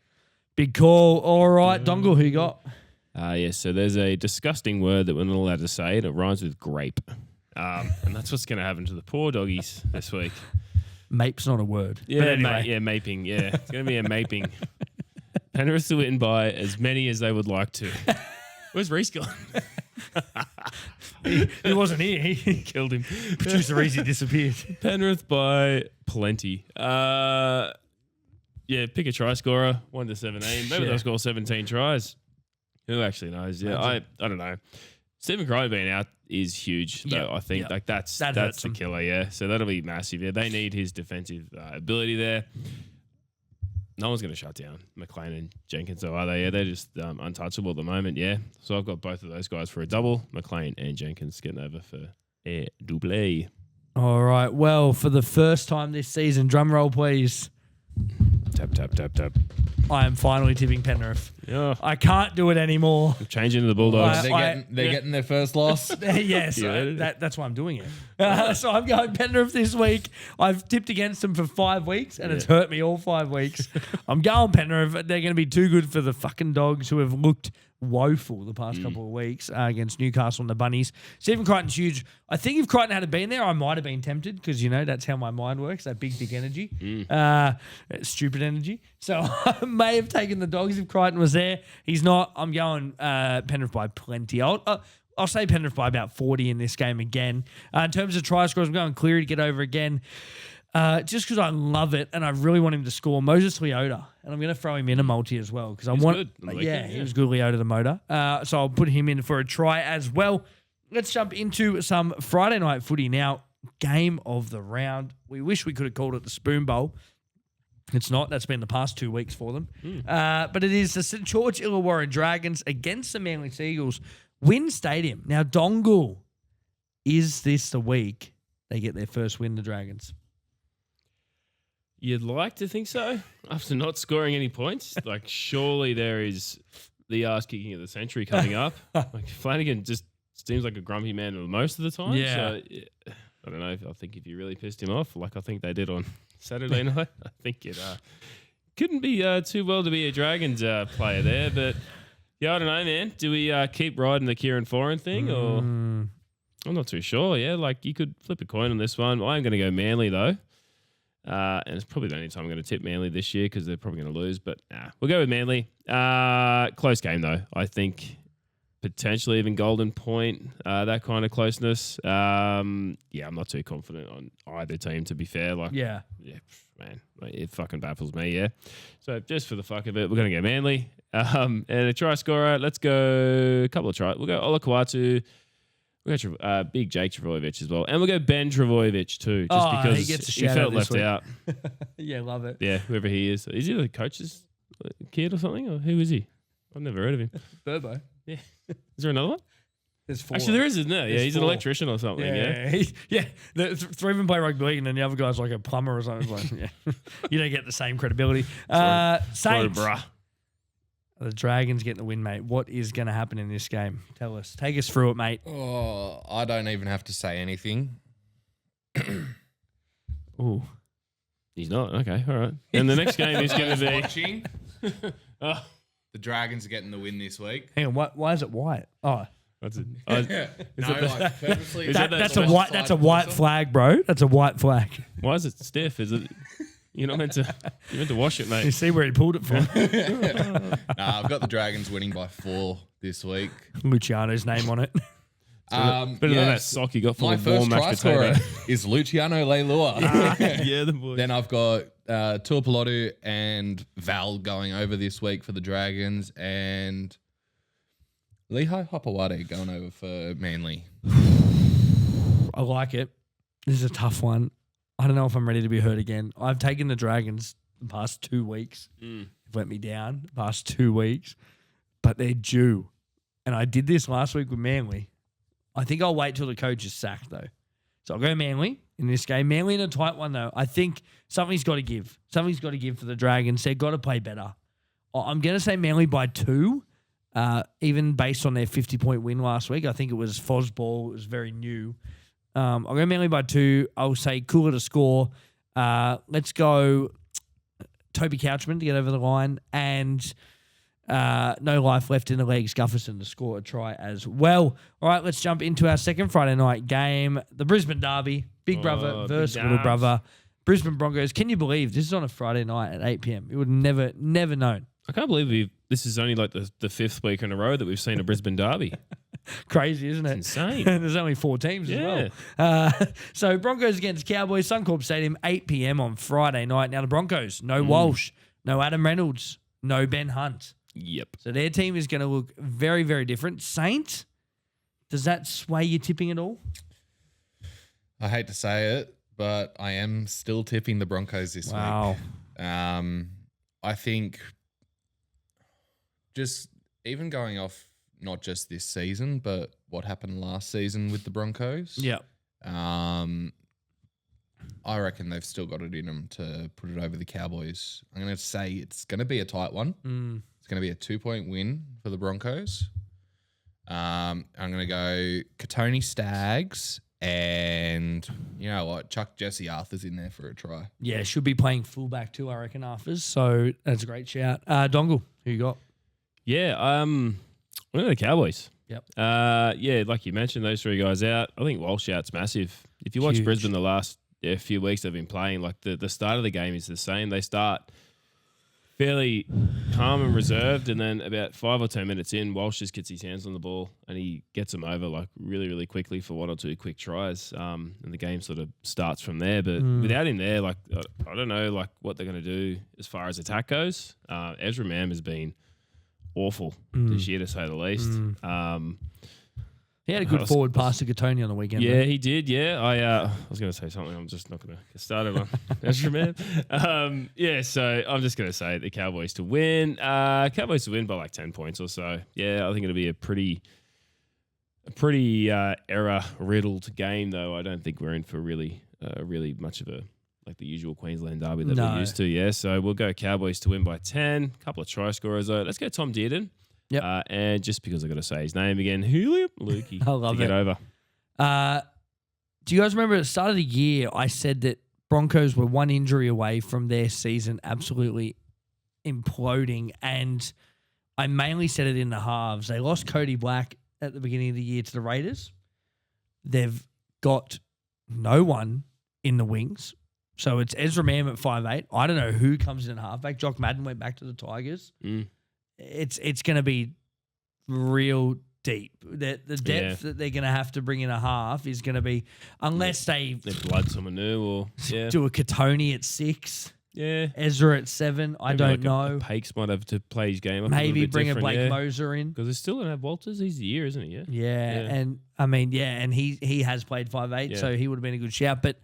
B: Big call. All right. Dongle, who you got?
C: Yes, so there's a disgusting word that we're not allowed to say, and it rhymes with grape. And that's what's going to happen to the poor doggies this week.
B: Mape's not a word.
C: Yeah,
B: But anyway.
C: maping. Yeah, it's going to be a maping. Penrith to win by as many as they would like to. Where's Reese gone?
B: He wasn't here. He
C: Killed him.
B: producer Easy disappeared.
C: Penrith by plenty. Yeah, pick a try scorer, 1 to 17. Maybe
B: Yeah.
C: they'll score 17 tries. Who actually knows? Yeah, I don't know. Stephen Crichton being out is huge, though.
B: Yep,
C: I think
B: yep.
C: like that's
B: That hurts
C: the
B: them.
C: killer. Yeah, so that'll be massive. Yeah, they need his defensive ability there. No one's going to shut down McLean and Jenkins, though, are they? Yeah, they're just untouchable at the moment, yeah. So I've got both of those guys for a double. McLean and Jenkins getting over for a double.
B: All right. Well, for the first time this season, drum roll, please.
C: Tap, tap, tap, tap.
B: I am finally tipping Penrith.
C: Yeah.
B: I can't do it anymore.
C: I'm changing to the Bulldogs.
D: They're getting their first loss.
B: Yes, that's why I'm doing it. So I'm going Penrith this week. I've tipped against them for 5 weeks, and it's hurt me all 5 weeks. I'm going Penrith. They're going to be too good for the fucking Dogs, who have looked woeful the past couple of weeks against Newcastle and the Bunnies. Stephen Crichton's huge. I think if Crichton had been there, I might have been tempted because, that's how my mind works, that big dick energy, stupid energy. So I may have taken the Dogs if Crichton was there. He's not. I'm going Penrith by plenty. I'll say Penrith by about 40 in this game again. In terms of try scores, I'm going Cleary to get over again. Just because I love it and I really want him to score. Moses Leota, and I'm going to throw him in a multi as well because I want.
C: Good on the
B: Yeah,
C: weekend,
B: he was good, Leota the motor. So I'll put him in for a try as well. Let's jump into some Friday night footy now. Game of the round. We wish we could have called it the Spoon Bowl. It's not. That's been the past 2 weeks for them. But it is the St. George Illawarra Dragons against the Manly Seagulls. Win Stadium. Now, Dongle, is this the week they get their first win, the Dragons?
C: You'd like to think so, after not scoring any points. Like, surely there is the ass kicking of the century coming up. Like, Flanagan just seems like a grumpy man most of the time.
B: Yeah.
C: So, I don't know. I think if you really pissed him off, like I think they did on Saturday night, I think it couldn't be too well to be a Dragons player there. But, yeah, I don't know, man. Do we keep riding the Kieran Foran thing or... I'm not too sure, yeah. Like, you could flip a coin on this one. I'm going to go Manly, though. And it's probably the only time I'm going to tip Manly this year because they're probably going to lose. But we'll go with Manly. Close game, though. I think potentially even Golden Point, that kind of closeness. I'm not too confident on either team, to be fair. Yeah, man, it fucking baffles me, yeah. So just for the fuck of it, we're going to go Manly. And a try scorer, let's go a couple of tries. We'll go Olakuatu. We'll go big Jake Travojevic as well. And we'll go Ben Travojevic too, just because
B: he gets a
C: he
B: shout
C: felt
B: out this
C: left out.
B: Yeah, love it.
C: Yeah, whoever he is. Is he the coach's kid or something? Or who is he? I've never heard of him.
B: Burbo.
C: Yeah. Is there another one?
B: There's 4.
C: Actually, there is, isn't there? Yeah, he's an
B: 4.
C: electrician or something. Yeah.
B: Yeah. Three of them play rugby league, and then the other guy's like a plumber or something. It's like, you don't get the same credibility.
C: Sorry,
B: Saints.
C: bruh.
B: The Dragons getting the win, mate. What is going to happen in this game? Tell us. Take us through it, mate.
D: Oh, I don't even have to say anything.
B: Ooh.
C: He's not. Okay, all right. And the next game is going to be...
D: Watching.
C: Oh,
D: The Dragons are getting the win this week.
B: Hang on. Why is it white? Oh,
C: that's it.
D: Purposely.
C: Is that
B: that's a white. That's a white flag, bro. That's a white flag.
C: Why is it stiff? Is it... You're not meant to... You're meant to wash it,
B: You
C: mate.
B: see where he pulled it from?
D: I've got the Dragons winning by 4 this week.
B: Luciano's name on it.
C: Better than that sock you got full
D: My
C: of warm
D: first try
C: mashed
D: scorer
C: potato.
D: is Luciano Leilua.
C: Yeah, the boy.
D: Then I've got Tuipulotu and Val going over this week for the Dragons, and Lehigh Hopewade going over for Manly.
B: I like it. This is a tough one. I don't know if I'm ready to be hurt again. I've taken the Dragons the past 2 weeks. They've let me down the past 2 weeks, but they're due. And I did this last week with Manly. I think I'll wait till the coach is sacked, though. So I'll go Manly in this game. Manly in a tight one, though. I think something's got to give. Something's got to give for the Dragons. They've got to play better. I'm going to say Manly by 2, even based on their 50-point win last week. I think it was Fosball. It was very new. I'll go Manly by 2. I'll say Cooler to score. Let's go Toby Couchman to get over the line. And no life left in the legs. Gufferson to score a try as well. All right, let's jump into our second Friday night game. The Brisbane Derby. Big brother versus
C: big
B: little
C: Darbs.
B: brother. Brisbane Broncos. Can you believe this is on a Friday night at 8 p.m.? You would never known.
C: I can't believe this is only like the fifth week in a row that we've seen a Brisbane Derby.
B: Crazy, isn't it?
C: Insane.
B: There's only 4 teams as well. So Broncos against Cowboys, Suncorp Stadium, 8 p.m. on Friday night. Now the Broncos, no Walsh, no Adam Reynolds, no Ben Hunt.
C: Yep.
B: So their team is going to look very, very different. Saints, does that sway your tipping at all?
D: I hate to say it, but I am still tipping the Broncos this week. I think just even going off not just this season, but what happened last season with the Broncos.
B: Yeah.
D: I reckon they've still got it in them to put it over the Cowboys. I'm going to say it's going to be a tight one. It's going to be a 2-point win for the Broncos. I'm going to go Katoni Stags and you know what? Chuck Jesse Arthur's in there for a try.
B: Yeah, should be playing fullback too, I reckon, Arthurs. So that's a great shout. Dongle, who you got?
C: Yeah, I'm going to the Cowboys.
B: Yep.
C: Yeah, like you mentioned, those three guys out. I think Walsh out's massive. If you watch
B: Huge.
C: Brisbane the last few weeks they've been playing, like the start of the game is the same. They start fairly calm and reserved, and then about 5 or 10 minutes in, Walsh just gets his hands on the ball and he gets them over like really, really quickly for 1 or 2 quick tries. And the game sort of starts from there. But without him there, like I don't know like what they're going to do as far as attack goes. Ezra Mam has been awful this year, to say the least.
B: He had a good forward pass to Katoni on the weekend.
C: Yeah,
B: though.
C: he did. Yeah, I was going to say something. I'm just not going to get started on Ezra Man. Yeah, so I'm just going to say the Cowboys to win. Cowboys to win by like 10 points or so. Yeah, I think it'll be a pretty error-riddled game, though. I don't think we're in for really much of a like the usual Queensland derby that we're used to. Yeah, so we'll go Cowboys to win by 10. Couple of try scorers though. Let's go Tom Dearden.
B: Yep.
C: And just because I got to say his name again, Julio Lukey.
B: I love
C: to
B: it.
C: get over.
B: Do you guys remember at the start of the year, I said that Broncos were one injury away from their season absolutely imploding, and I mainly said it in the halves. They lost Cody Black at the beginning of the year to the Raiders. They've got no one in the wings. So it's Ezra Mam at 5'8". I don't know who comes in at halfback. Jock Madden went back to the Tigers. It's going to be real deep. The depth that they're going to have to bring in a half is going to be, unless they
C: blood someone new or
B: do a Katoni at 6, Ezra at 7. I don't know.
C: Pakes might have to play his game up.
B: Maybe bring a
C: different,
B: Blake Moser in.
C: because they still don't have Walters. He's the year, isn't he?
B: Yeah, and I mean, and he has played 5'8", so he would have been a good shout. But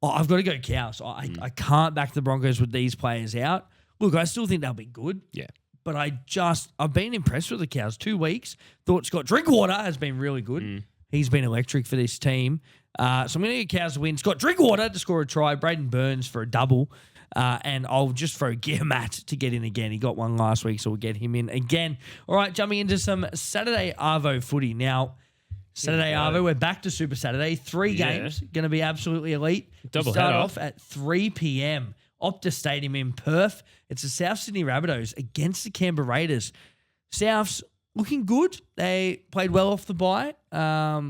B: I've got to go Cows. I can't back the Broncos with these players out. Look, I still think they'll be good.
C: Yeah.
B: But I've been impressed with the Cows. 2 weeks. Thought Scott Drinkwater has been really good. He's been electric for this team. So I'm going to get Cows to win. Scott Drinkwater to score a try. Braden Burns for a double. And I'll just throw Gearmat to get in again. He got one last week, so we'll get him in again. All right, jumping into some Saturday Arvo footy. Now, Saturday Arvo, we're back to Super Saturday. 3 games, going to be absolutely elite.
C: Double
B: Start
C: header.
B: off at 3 p.m. Optus Stadium in Perth. It's the South Sydney Rabbitohs against the Canberra Raiders. Souths looking good. They played well off the bye. I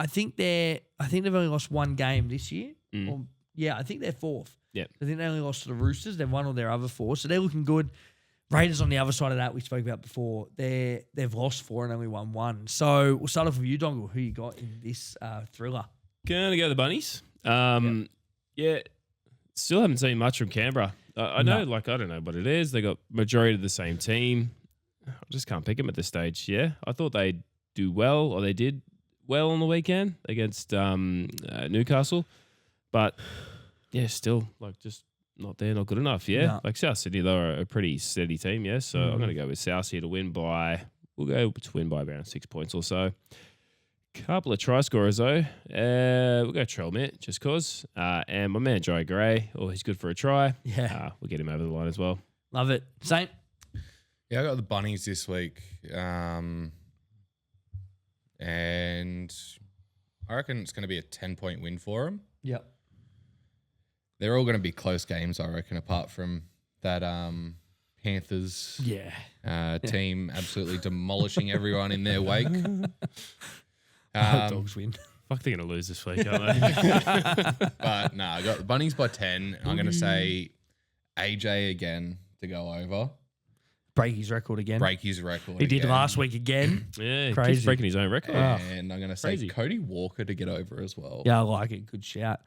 B: think they've only lost 1 game this year. I think they're 4th.
C: Yeah.
B: I think they only lost to the Roosters. They've won all their other 4, so they're looking good. Raiders on the other side of that we spoke about before. They've lost 4 and only won 1. So we'll start off with you, Dongle. Who you got in this thriller?
C: Going to go the Bunnies. Yeah. Still haven't seen much from Canberra. I know, I don't know what it is. They got majority of the same team. I just can't pick them at this stage. Yeah, I thought they'd do well, or they did well on the weekend against Newcastle, but yeah, still just not there, not good enough. Yeah,
B: No.
C: like South Sydney, they're a pretty steady team. Yeah, so I'm going to go with South here to win by. We'll go to win by around 6 points or so. Couple of try scorers though. We'll go Trell Mitt just cause. And my man Jai Gray, he's good for a try.
B: Yeah.
C: We'll get him over the line as well.
B: Love it. Saint?
D: Yeah, I got the Bunnies this week. And I reckon it's going to be a 10-point win for them.
B: Yep.
D: They're all going to be close games, I reckon, apart from that Panthers team absolutely demolishing everyone in their wake.
B: Dogs win.
C: Fuck, they're going to lose this week, aren't they?
D: But no, I got the Bunnies by 10. I'm going to say AJ again to go over.
B: Break his record again.
D: Break his record.
B: He did
D: again.
B: last week again.
C: Yeah,
B: Crazy.
C: keeps breaking his own record.
D: And I'm going to say
C: Crazy.
D: Cody Walker to get over as well.
B: Yeah, I like it. Good shout.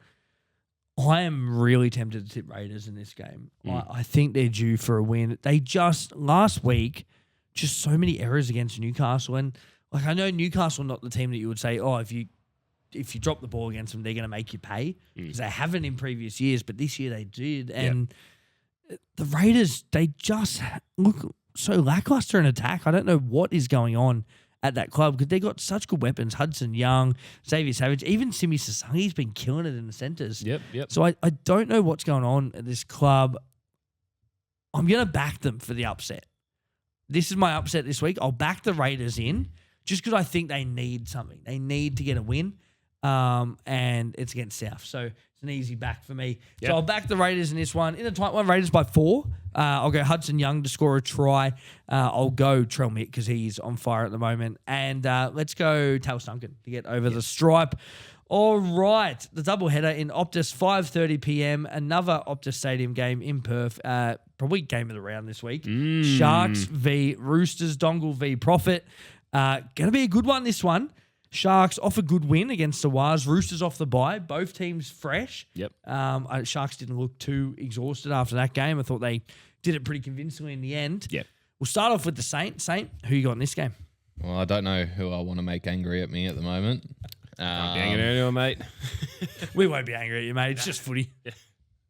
B: I am really tempted to tip Raiders in this game. I think they're due for a win. They just, last week, just so many errors against Newcastle. And like I know Newcastle not the team that you would say, if you drop the ball against them, they're going to make you pay. Because they haven't in previous years, but this year they did. And the Raiders, they just look so lackluster in attack. I don't know what is going on at that club because they got such good weapons. Hudson Young, Xavier Savage, even Simi Sasangi's been killing it in the centres.
C: Yep.
B: So I don't know what's going on at this club. I'm going to back them for the upset. This is my upset this week. I'll back the Raiders in just because I think they need something. They need to get a win, and it's against South. So it's an easy back for me.
C: Yep.
B: So I'll back the Raiders in this one. In a tight one, Raiders by 4. I'll go Hudson Young to score a try. I'll go Trell Mick because he's on fire at the moment. And let's go Tails Duncan to get over the stripe. All right, the doubleheader in Optus, 5:30 p.m. Another Optus Stadium game in Perth. Probably game of the round this week. Sharks v Roosters, Dongle v Profit. Going to be a good one, this one. Sharks off a good win against the Wars. Roosters off the bye. Both teams fresh.
C: Yep.
B: Sharks didn't look too exhausted after that game. I thought they did it pretty convincingly in the end.
C: Yep.
B: We'll start off with the Saint. Saint, who you got in this game?
D: Well, I don't know who I want to make angry at me at the moment.
C: Can't be angry at anyone, mate.
B: We won't be angry at you, mate. It's just footy.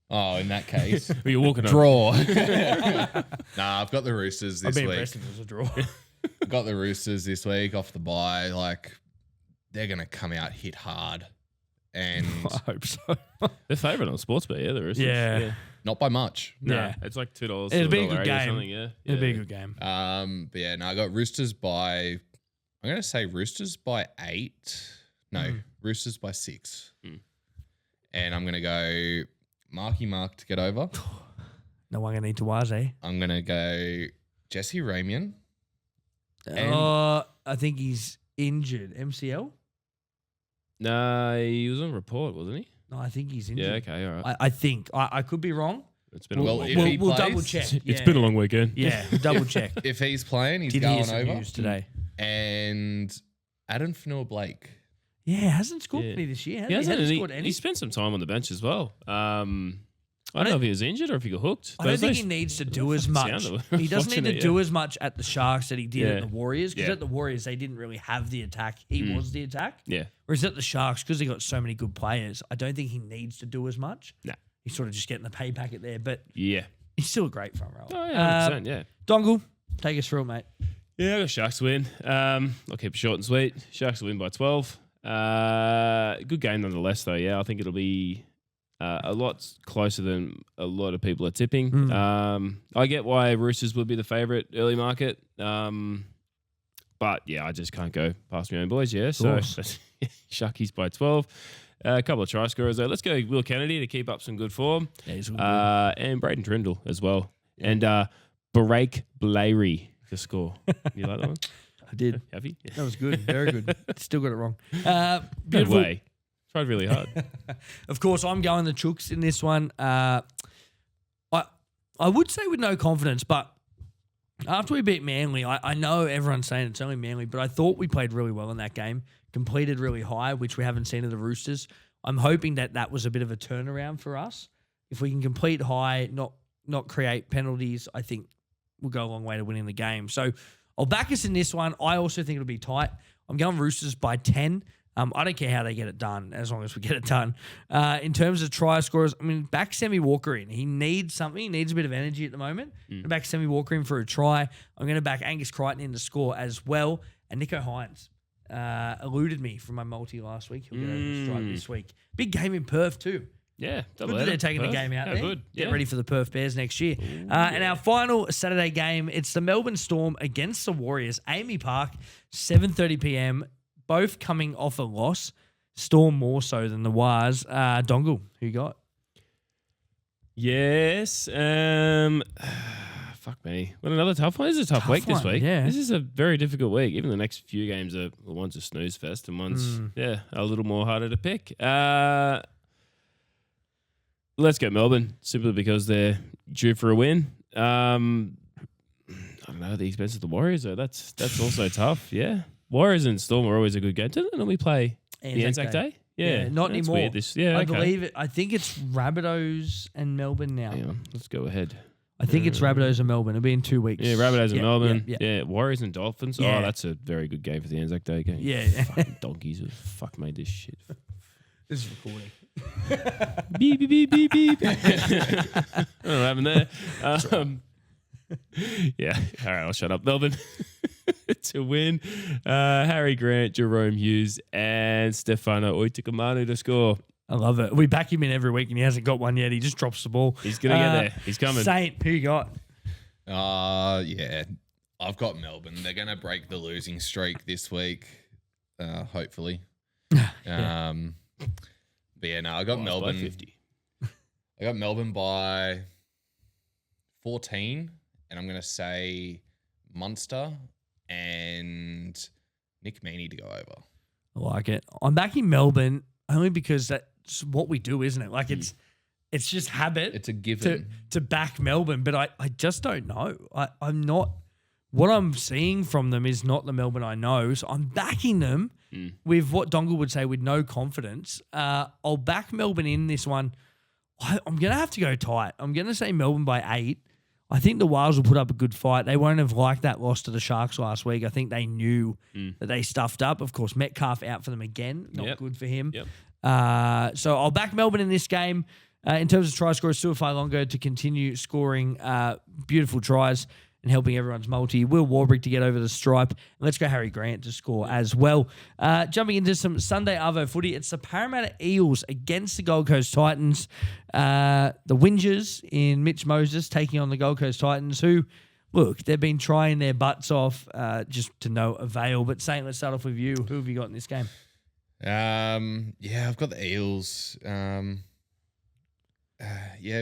D: Oh, in that case,
C: You're walking
D: draw. Nah, I've got the Roosters
B: I'd
D: this
B: be
D: week.
B: impressed if it was a draw.
D: Got the Roosters this week off the bye. Like, they're going to come out hit hard. And
B: I hope so.
C: They're favourite on Sportsbet, yeah, the Roosters.
B: Yeah.
D: not by much.
C: No,
B: Yeah.
C: it's like $2.
B: It'll be a good
C: $1.80 or
B: game.
C: something, yeah.
B: It'll be a good game.
D: But yeah, no, I got Roosters by, I'm going to say Roosters by 8. No, Roosters by 6. And I'm going to go Marky Mark to get over.
B: No one going to need to wise, eh?
D: I'm going to go Jesse Ramian.
B: I think he's injured. MCL?
C: No, he was on report, wasn't he?
B: No, I think he's injured.
C: Yeah, okay, all right.
B: I think. I could be wrong.
C: It's been a
D: Well,
C: long
D: if
B: We'll,
D: he
B: we'll
D: plays-
B: double check.
C: It's been a long weekend.
B: Yeah, we'll double check.
D: If he's playing, he's
B: Did hear
D: going
B: some
D: over.
B: news today.
D: And Adam Fanua-Blake.
B: Yeah, hasn't scored
C: Yeah.
B: any this year.
C: He
B: Hasn't
C: hasn't,
B: scored any.
C: he spent some time on the bench as well. I don't know if he was injured or if he got hooked.
B: I don't think he needs to do as much.
C: sound
B: He doesn't need to
C: unfortunate,
B: do
C: yeah.
B: as much at the Sharks that he did at
C: Yeah.
B: the Warriors. Because
C: Yeah.
B: at the Warriors, they didn't really have the attack. He was the attack.
C: Yeah.
B: Whereas at the Sharks, because they got so many good players, I don't think he needs to do as much.
C: No.
B: He's sort of just getting the pay packet there. But
C: Yeah.
B: he's still a great front rower.
C: Oh, yeah, 100%, yeah.
B: Dongle, take us through it, mate.
C: Yeah, I got Sharks to win. I'll keep it short and sweet. Sharks will win by 12. Good game nonetheless, though. Yeah, I think it'll be a lot closer than a lot of people are tipping. I get why Roosters would be the favourite early market. But yeah, I just can't go past my own boys. Yeah, so Sharkies by 12. A couple of try scorers though. Let's go Will Kennedy to keep up some good form.
B: Yeah, he's good.
C: And Braden Trindle as well. And Barack Blairy to score. You like that one?
B: I did.
C: Have you? Yeah.
B: That was good. Very good. Still got it wrong.
C: No
B: Beautiful.
C: way. Tried really hard.
B: Of course, I'm going the Chooks in this one. I would say with no confidence, but after we beat Manly, I know everyone's saying it's only Manly, but I thought we played really well in that game, completed really high, which we haven't seen of the Roosters. I'm hoping that was a bit of a turnaround for us. If we can complete high, not create penalties, I think we'll go a long way to winning the game. So I'll back us in this one. I also think it'll be tight. I'm going Roosters by 10. I don't care how they get it done, as long as we get it done. In terms of try scorers, I mean, back Sammy Walker in. He needs something. He needs a bit of energy at the moment. Back Sammy Walker in for a try. I'm going to back Angus Crichton in to score as well. And Nico Hines eluded me from my multi last week. He'll get over the stripe this week. Big game in Perth too.
C: Yeah.
B: Good that they're taking the game out there.
C: Good.
B: Get ready for the Perth Bears next year. And our final Saturday game, it's the Melbourne Storm against the Warriors. Amy Park, 7:30 p.m., both coming off a loss. Storm more so than the Wars. Dongle, who you got?
C: Yes. Fuck me. What another tough one. This is a tough week this
B: one,
C: week.
B: yeah.
C: This is a very difficult week. Even the next few games are one's a snooze fest and one's a little more harder to pick. Let's go Melbourne simply because they're due for a win. I don't know, at the expense of the Warriors though. That's also tough. Yeah. Warriors and Storm are always a good game. Don't they normally play the Anzac Day? Yeah,
B: not
C: that's
B: anymore.
C: Weird. I
B: I believe it. I think it's Rabbitohs and Melbourne now.
C: Hang on, let's go ahead.
B: I think it's Rabbitohs and Melbourne. It'll be in 2 weeks.
C: Yeah, Rabbitohs and Melbourne.
B: Yeah.
C: Yeah, Warriors and Dolphins.
B: Yeah.
C: Oh, that's a very good game for the Anzac Day game.
B: Yeah.
C: Fucking donkeys. Who the fuck made this shit?
B: This is recording.
C: Beep, beep, beep, beep, beep. know what happened there. Yeah. All right, I'll shut up. Melbourne to win. Harry Grant, Jerome Hughes, and Stefano Oitikamanu to score.
B: I love it. We back him in every week and he hasn't got one yet. He just drops the ball.
C: He's going to get there. He's coming.
B: Saint, who you got?
D: Yeah. I've got Melbourne. They're going to break the losing streak this week, hopefully. But yeah, no, I got
C: By
D: Melbourne.
C: 50.
D: I got Melbourne by 14, and I'm going to say Munster and Nick Meaney to go over.
B: I like it. I'm backing Melbourne only because that's what we do, isn't it? Like it's just habit.
D: It's a given.
B: to back Melbourne, but I just don't know. I'm not. What I'm seeing from them is not the Melbourne I know, so I'm backing them with what Dongle would say with no confidence. I'll back Melbourne in this one. I'm going to have to go tight. I'm going to say Melbourne by 8. I think the Whales will put up a good fight. They won't have liked that loss to the Sharks last week. I think they knew that they stuffed up. Of course, Metcalf out for them again. Not good for him.
C: Yep.
B: So I'll back Melbourne in this game. In terms of try scorers, Suafai Longo to continue scoring beautiful tries and helping everyone's multi. Will Warbrick to get over the stripe. And let's go Harry Grant to score as well. Jumping into some Sunday Arvo footy, it's the Parramatta Eels against the Gold Coast Titans. The Whingers in Mitch Moses taking on the Gold Coast Titans, who, look, they've been trying their butts off just to no avail. But Saint, let's start off with you. Who have you got in this game?
D: Yeah, I've got the Eels.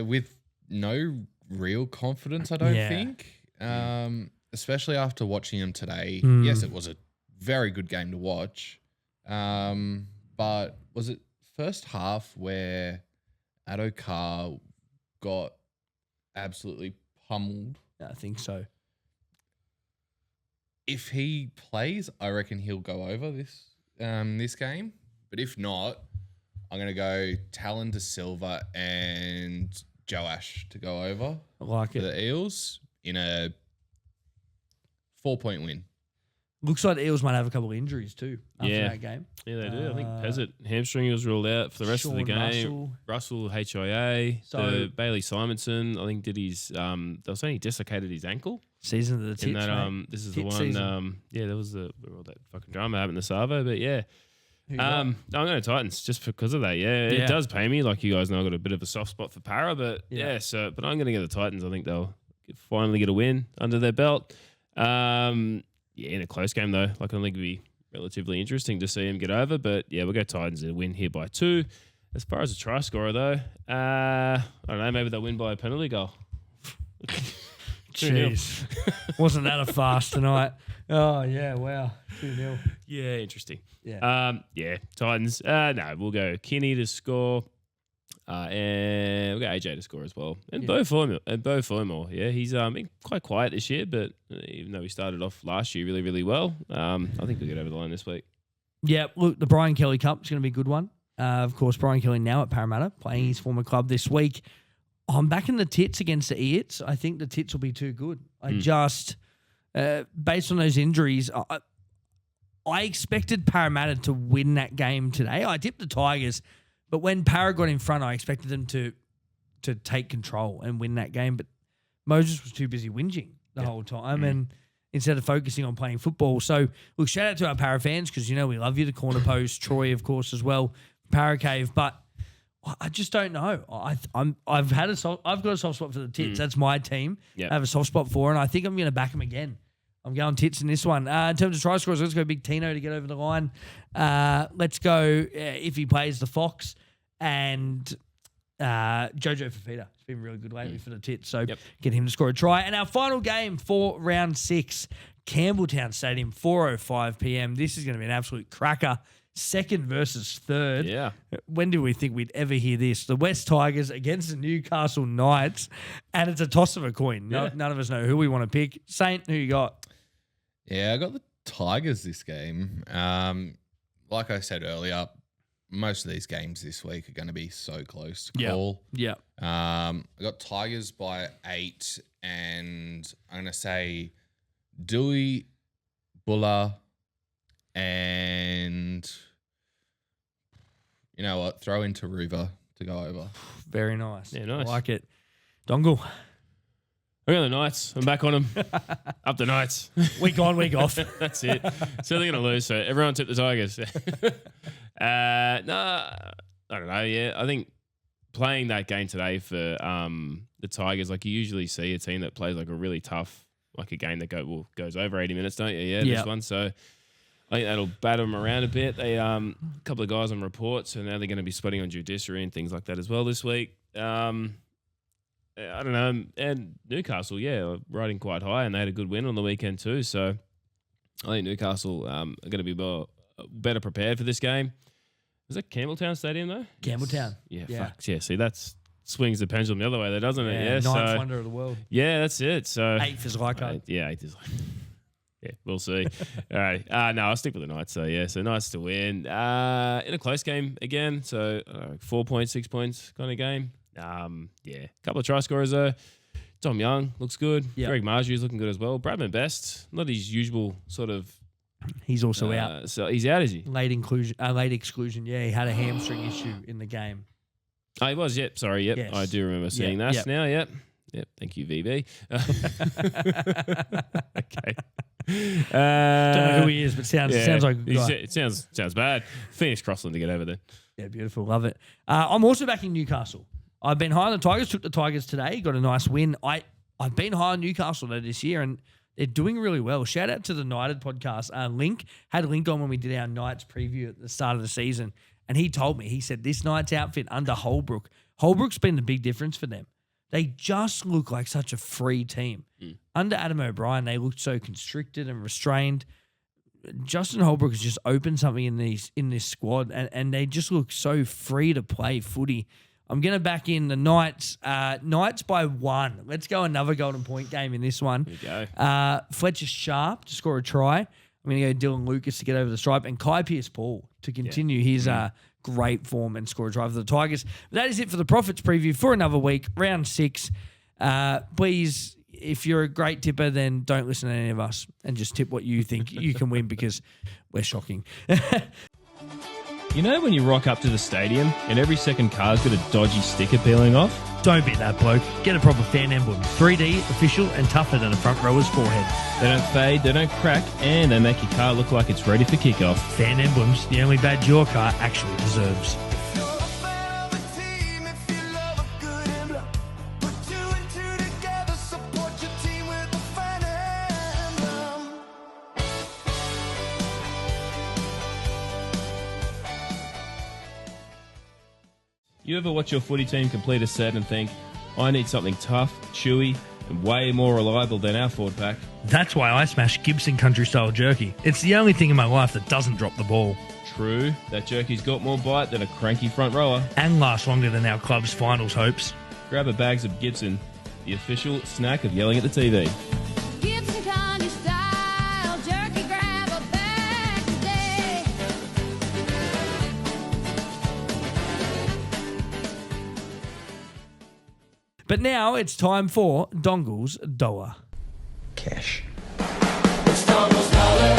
D: With no real confidence, I don't think. Especially after watching them today. Yes, it was a very good game to watch. But was it first half where Addo Carr got absolutely pummeled?
B: I think so.
D: If he plays, I reckon he'll go over this game. But if not, I'm going to go Talon to Silva and Joash to go over
B: I like
D: for
B: it.
D: the Eels in a 4-point win.
B: Looks like the Eels might have a couple of injuries too after
C: Yeah.
B: that game.
C: Yeah, they do. I think Pezzett hamstring was ruled out for the rest of the
B: Sean
C: game. Russell HIA.
B: So-
C: Bailey Simonson, I think, did his. They were saying he dislocated his ankle.
B: Season of the tits,
C: In that,
B: mate.
C: this is
B: Tit
C: the one.
B: season.
C: There was all that fucking drama happened in the Savo, but yeah.
B: Who you got?
C: I'm going to Titans just because of that. Yeah,
B: Yeah.
C: it does pay me. Like you guys know, I've got a bit of a soft spot for Para, but
B: Yeah.
C: but I'm going to get the Titans. I think they'll finally get a win under their belt. In a close game though, like I think it'd be relatively interesting to see him get over. But yeah, we'll go Titans and win here by 2. As far as a try scorer though, I don't know. Maybe they'll win by a penalty goal. 2-0.
B: Jeez. Wasn't that a fast tonight? Oh, yeah, wow. 2-0.
C: Yeah, interesting.
B: Yeah.
C: Titans. No, we'll go Kinney to score. And we'll go AJ to score as well. And Beau Fermor. Yeah, he's been quite quiet this year, but even though he started off last year really, really well, I think we'll get over the line this week.
B: Yeah, look, the Brian Kelly Cup is going to be a good one. Of course, Brian Kelly now at Parramatta, playing his former club this week. I'm backing the Tits against the Eats. I think the Tits will be too good. I just, based on those injuries, I expected Parramatta to win that game today. I tipped the Tigers, but when Para got in front, I expected them to take control and win that game. But Moses was too busy whinging the whole time, and instead of focusing on playing football. So, look, shout out to our Para fans because you know we love you. The Corner Post, Troy, of course, as well, Para Cave. But I just don't know. I've got a soft spot for the Tits. That's my team.
C: Yep.
B: I have a soft spot for, and I think I'm going to back them again. I'm going Tits in this one. In terms of try scorers, let's go Big Tino to get over the line. Let's go if he plays the Fox and Jojo Fafita. It's been really good lately for the Tits, so get him to score a try. And our final game for round 6, Campbelltown Stadium, 4:05 p.m. This is going to be an absolute cracker. Second versus third.
C: Yeah.
B: When do we think we'd ever hear this? The West Tigers against the Newcastle Knights, and it's a toss of a coin. None of us know who we want to pick. Saint, who you got?
D: Yeah, I got the Tigers this game. Like I said earlier, most of these games this week are going to be so close to call.
B: Yeah.
D: I got Tigers by 8, and I'm going to say Dewey, Buller, and you know what? Throw in Taruva to go over.
B: Very nice.
C: Yeah, nice.
B: I like it. Dongle.
C: I got the Knights. I'm back on them. Up the Knights.
B: Week on, week off.
C: That's it. So they're going to lose. So everyone took the Tigers. No, I don't know. Yeah, I think playing that game today for the Tigers, like you usually see a team that plays like a really tough, like a game that goes over 80 minutes, don't you? Yeah, this one. So I think that'll batter them around a bit. They a couple of guys on report, so now they're going to be splitting on judiciary and things like that as well this week. I don't know. And Newcastle, riding quite high, and they had a good win on the weekend too. So I think Newcastle are going to be better prepared for this game. Is that Campbelltown Stadium though?
B: Campbelltown.
C: Yeah. Fuck. Yeah. See, that's swings the pendulum the other way, there, doesn't it? Yeah.
B: Ninth wonder of the world.
C: Yeah, that's it. So
B: 8th is Leichhardt.
C: yeah, 8th is Leichhardt. Yeah, we'll see. All right. No, I'll stick with the Knights. So, yeah, so Knights to win. In a close game again. So, 4 points, 6 points kind of game. A couple of try scorers though. Tom Young looks good.
B: Yep.
C: Greg Marjou's looking good as well. Bradman Best, not his usual sort of.
B: He's also out.
C: So he's out, is he?
B: Late exclusion. Yeah, he had a hamstring issue in the game.
C: Oh, he was. Yep. Sorry. Yep.
B: Yes.
C: I do remember seeing that now. Yep. Yep. Thank you, VB. Okay.
B: Don't know who he is, but sounds like a good guy.
C: It sounds bad. Phoenix Crossland to get over there.
B: Yeah, beautiful. Love it. I'm also backing Newcastle. I've been high on the Tigers. Took the Tigers today. Got a nice win. I've been high on Newcastle though this year, and they're doing really well. Shout out to the United podcast. Link had Link on when we did our Knights preview at the start of the season, and he told me, he said this Knights outfit under Holbrook's been the big difference for them. They just look like such a free team. Under Adam O'Brien, they looked so constricted and restrained. Justin Holbrook has just opened something in this squad, and they just look so free to play footy. I'm going to back in the Knights. Knights by 1. Let's go another golden point game in this one.
C: Here you go.
B: Fletcher Sharp to score a try. I'm going to go Dylan Lucas to get over the stripe, and Kai Pearce-Paul to continue his great form and score a try for the Tigers. But that is it for the Profits preview for another week, round 6. Please, if you're a great tipper, then don't listen to any of us and just tip what you think you can win, because we're shocking.
E: You know when you rock up to the stadium and every second car's got a dodgy sticker peeling off?
B: Don't be that bloke. Get a proper fan emblem. 3D, official, and tougher than a front rower's forehead.
E: They don't fade, they don't crack, and they make your car look like it's ready for kickoff.
B: Fan emblems, the only badge your car actually deserves.
E: You ever watch your footy team complete a set and think, I need something tough, chewy, and way more reliable than our Ford pack?
B: That's why I smash Gibson Country Style Jerky. It's the only thing in my life that doesn't drop the ball.
E: True, that jerky's got more bite than a cranky front rower.
B: And lasts longer than our club's finals hopes.
E: Grab a bags of Gibson, the official snack of yelling at the TV.
F: Gibson Country Style Jerky, grab a bag today.
B: But now it's time for Dongle's Dollar.
G: Cash.
A: It's Donald's dollar.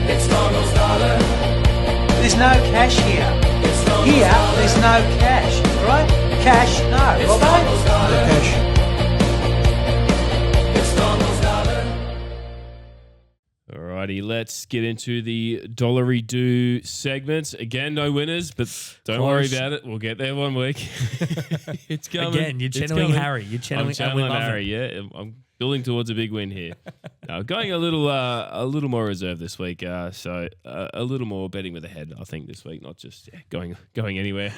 A: It's Donald's dollar.
G: There's no cash here.
A: It's Donald's
G: Here,
A: dollar.
G: there's no cash, right? Cash, no.
A: It's
G: Robbo?
A: Donald's dollar.
G: No cash.
A: It's Donald's dollar.
C: Alrighty, let's get into the Dollary Do segment. Again, no winners, but don't worry about it. We'll get there one week. It's coming.
B: Again, you're
C: It's
B: channeling
C: coming.
B: Harry. You're channeling,
C: I'm channeling
B: and we love
C: Harry.
B: it.
C: Yeah, I'm building towards a big win here. Going a little more reserved this week. So a little more betting with the head, I think, this week. Not just going anywhere.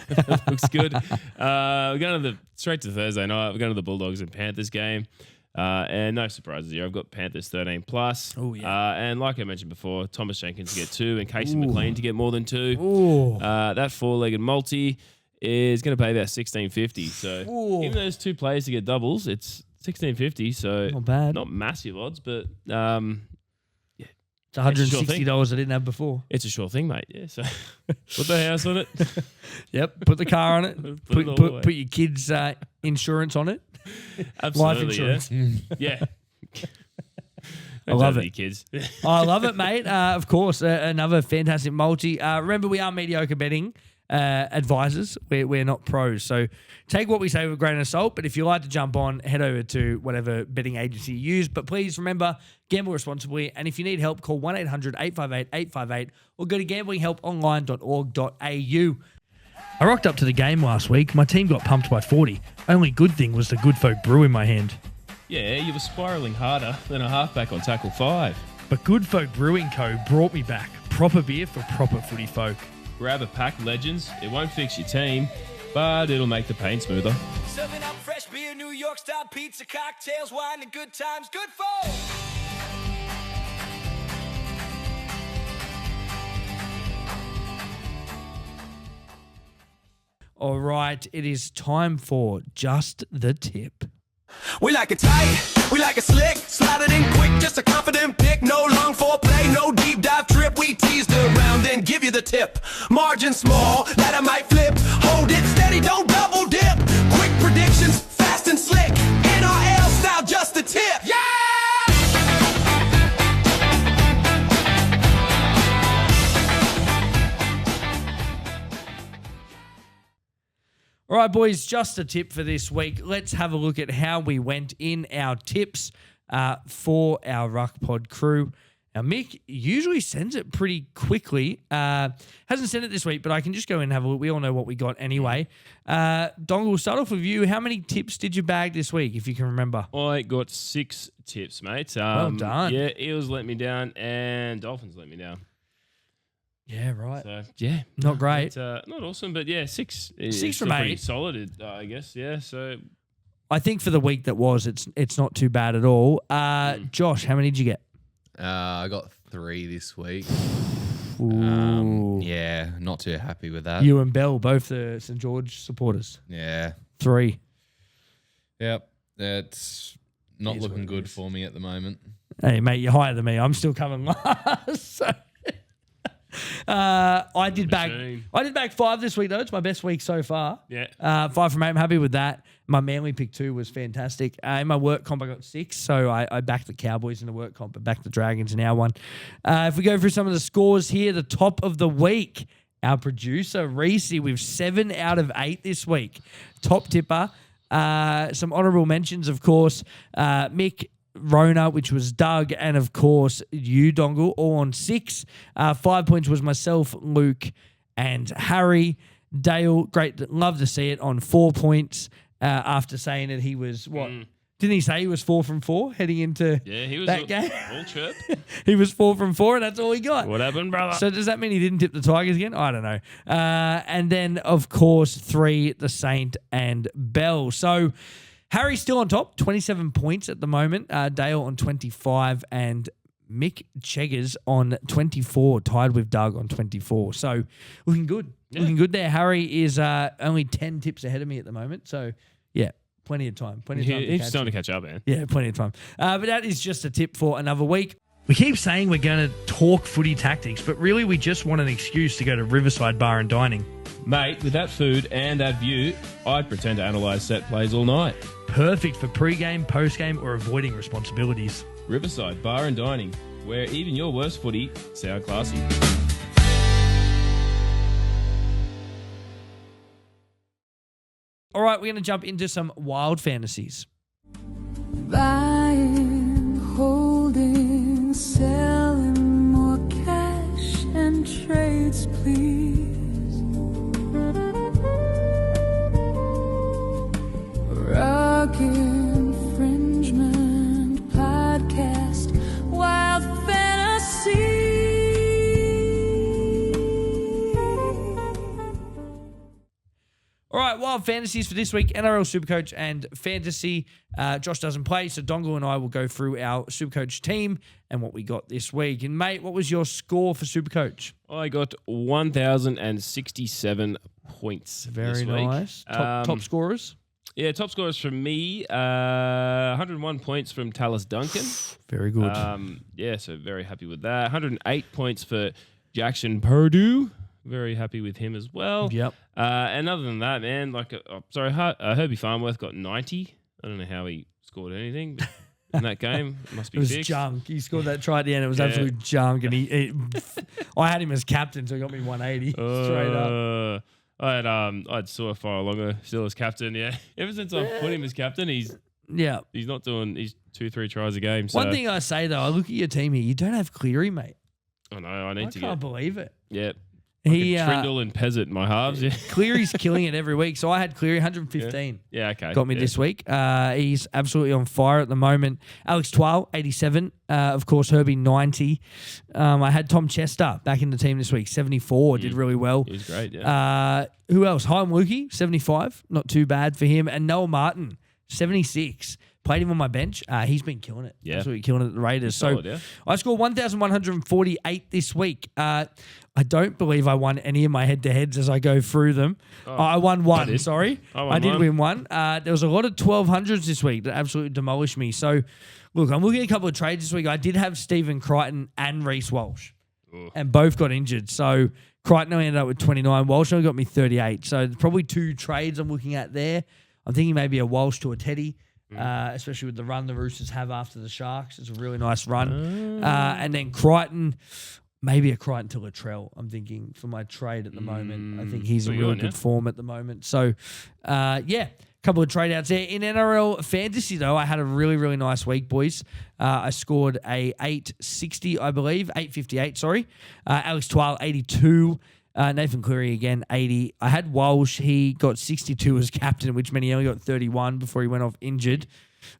C: Looks good. We're going straight to Thursday night. We're going to the Bulldogs and Panthers game. And no surprises here. I've got Panthers 13 plus.
B: Oh, yeah.
C: And like I mentioned before, Thomas Jenkins to get 2 and Casey McLean to get more than 2.
B: Ooh.
C: That 4-legged multi is going to pay about $16.50. So
B: Ooh.
C: even though there's 2 players to get doubles, it's $16.50. So
B: Not bad.
C: not massive odds, but
B: It's $160 I didn't have before.
C: it's a sure thing, mate. Yeah. So put the house on it.
B: Yep. Put the car on it.
C: Put it all away.
B: put your kids' insurance on it.
C: Absolutely.
B: insurance.
C: Yeah.
B: I love
C: Don't
B: it.
C: do kids.
B: I love it, mate. Of course, another fantastic multi. Remember, we are mediocre betting. advisors. We're not pros. So take what we say with a grain of salt. But if you like to jump on, head over to whatever betting agency you use. But please remember, gamble responsibly. And if you need help, call 1-800-858-858 or go to gamblinghelponline.org.au. I rocked up to the game last week. My team got pumped by 40. Only good thing was the Good Folk brew in my hand.
E: Yeah, you were spiralling harder than a halfback on tackle 5.
B: But Good Folk Brewing Co. brought me back. Proper beer for proper footy folk.
E: Grab a pack, legends. It won't fix your team, but it'll make the pain smoother.
A: Serving up fresh beer, New York style pizza, cocktails, wine, and good times. Good folk.
B: All right, it is time for Just the Tip.
A: We like it tight, we like it slick, slide it in quick, just a confident pick, no long foreplay, no deep dive trip, we teased around and give you the tip. Margin small, that I might flip, hold it steady, don't double dip, quick predictions, fast and slick, NRL style, just the tip. Yeah!
B: All right, boys, just a tip for this week. Let's have a look at how we went in our tips for our Ruck Pod crew. Now, Mick usually sends it pretty quickly. Hasn't sent it this week, but I can just go in and have a look. We all know what we got anyway. Dongle, we'll start off with you. How many tips did you bag this week, if you can remember?
E: I got 6 tips, mate.
B: Well done.
E: Yeah, Eels let me down and Dolphins let me down.
B: Yeah, right.
E: So, yeah.
B: Not great.
E: It's, not awesome, but yeah, 6.
B: 6 from 8.
E: Pretty solid, I guess, yeah. So,
B: I think for the week that was, it's not too bad at all. Josh, how many did you get?
D: I got 3 this week.
B: Ooh.
D: Yeah, not too happy with that.
B: You and Bell, both the St. George supporters.
D: Yeah.
B: 3.
D: Yep. It's not
B: Here's
D: looking
B: what it
D: good
B: is.
D: for me at the moment.
B: Hey, mate, you're higher than me. I'm still coming last. So, I did bag 5 this week, though. It's my best week so far.
E: yeah.
B: 5 from 8. I'm happy with that. My Manly pick 2 was fantastic. In my work comp, I got 6. So I backed the Cowboys in the work comp, but backed the Dragons in our one. If we go through some of the scores here, the top of the week, our producer, Reese, with 7 out of 8 this week. Top tipper. Some honourable mentions, of course. Mick, Rona, which was Doug, and of course you, Dongle, all on 6. 5 points was myself, Luke, and Harry. Dale, great, love to see it, on 4 points. After saying that he was Didn't he say he was 4 from 4 heading into
E: Yeah, he was
B: that game?
E: all chirp.
B: He was 4 from 4, and that's all he got.
E: What happened, brother?
B: So does that mean he didn't tip the Tigers again? I don't know. And then, of course, 3, the Saint and Bell. So Harry's still on top, 27 points at the moment. Dale on 25 and Mick Cheggers on 24, tied with Doug on 24. So looking good.
E: Yeah.
B: Looking good there. Harry is only 10 tips ahead of me at the moment. So, yeah, plenty of time. Plenty of time to
E: He's
B: catch
E: starting
B: him.
E: to catch up, man.
B: Yeah, plenty of time. But that is just a tip for another week. We keep saying we're going to talk footy tactics, but really we just want an excuse to go to Riverside Bar and Dining.
E: Mate, with that food and that view, I'd pretend to analyse set plays all night.
B: Perfect for pre-game, post-game, or avoiding responsibilities.
E: Riverside Bar and Dining, where even your worst footy sound classy.
B: All right, we're going to jump into some wild fantasies.
F: Buying, holding, selling more cash and trades, please. Rock infringement podcast, wild fantasy.
B: All right, wild fantasies for this week, NRL Supercoach and Fantasy. Josh doesn't play, so Dongle and I will go through our Supercoach team and what we got this week. And, mate, what was your score for Supercoach?
E: I got 1,067 points.
B: Very
E: this week.
B: nice. Top scorers?
E: Yeah, top scorers from me, 101 points from Tallis Duncan.
B: Very good.
E: Yeah, so very happy with that. 108 points for Jackson Purdue. Very happy with him as well.
B: Yep.
E: And other than that, man, Herbie Farnworth got 90. I don't know how he scored anything in that game. It must be
B: It was
E: fixed.
B: junk. He scored that try at the end. It was
E: Yeah.
B: absolute junk. And I had him as captain, so he got me 180 straight up.
C: I had Saw Fire still as captain. Yeah, ever since I put him as captain, he's not doing. He's 2-3 tries a game. So.
B: One thing I say though, I look at your team here. You don't have Cleary, mate.
C: I know. I need
B: I
C: to
B: can't
C: get.
B: believe it.
C: Yeah.
B: He
C: Trindle and Peasant, my halves. Yeah.
B: Cleary's killing it every week. So I had Cleary 115.
C: Yeah. Okay.
B: Got me this week. He's absolutely on fire at the moment. Alex Twal, 87. Of course, Herbie, 90. I had Tom Chester back in the team this week, 74. Did really well.
C: He's great. Yeah.
B: Who else? Chaim Lukey, 75. Not too bad for him. And Noah Martin, 76. Played him on my bench. He's been killing it.
C: Yeah.
B: Absolutely killing it at the Raiders.
C: Solid, yeah.
B: I scored 1,148 this week. I don't believe I won any of my head-to-heads as I go through them. I won one,
C: did.
B: sorry.
C: I
B: did
C: won
B: win one. There was a lot of 1200s this week that absolutely demolished me. So, look, I'm looking at a couple of trades this week. I did have Stephen Crichton and Reece Walsh, and both got injured. So, Crichton only ended up with 29. Walsh only got me 38. So, there's probably two trades I'm looking at there. I'm thinking maybe a Walsh to a Teddy. Especially with the run the Roosters have after the Sharks. It's a really nice run. And then Crichton, maybe a Crichton to Latrell, I'm thinking, for my trade at the moment. I think he's in really good form at the moment. So, a couple of trade outs there. In NRL Fantasy, though, I had a really, really nice week, boys. I scored a 860, I believe, 858, sorry. Alex Twal, 82. Nathan Cleary again, 80. I had Walsh. He got 62 as captain, which meant he only got 31 before he went off injured.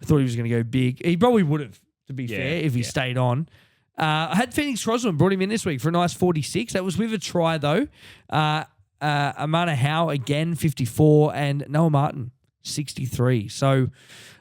B: I thought he was going to go big. He probably would have, to be fair, if he stayed on. I had Phoenix Crosland, brought him in this week for a nice 46. That was with a try, though. Amana Howe, again, 54. And Noah Martin, 63. So,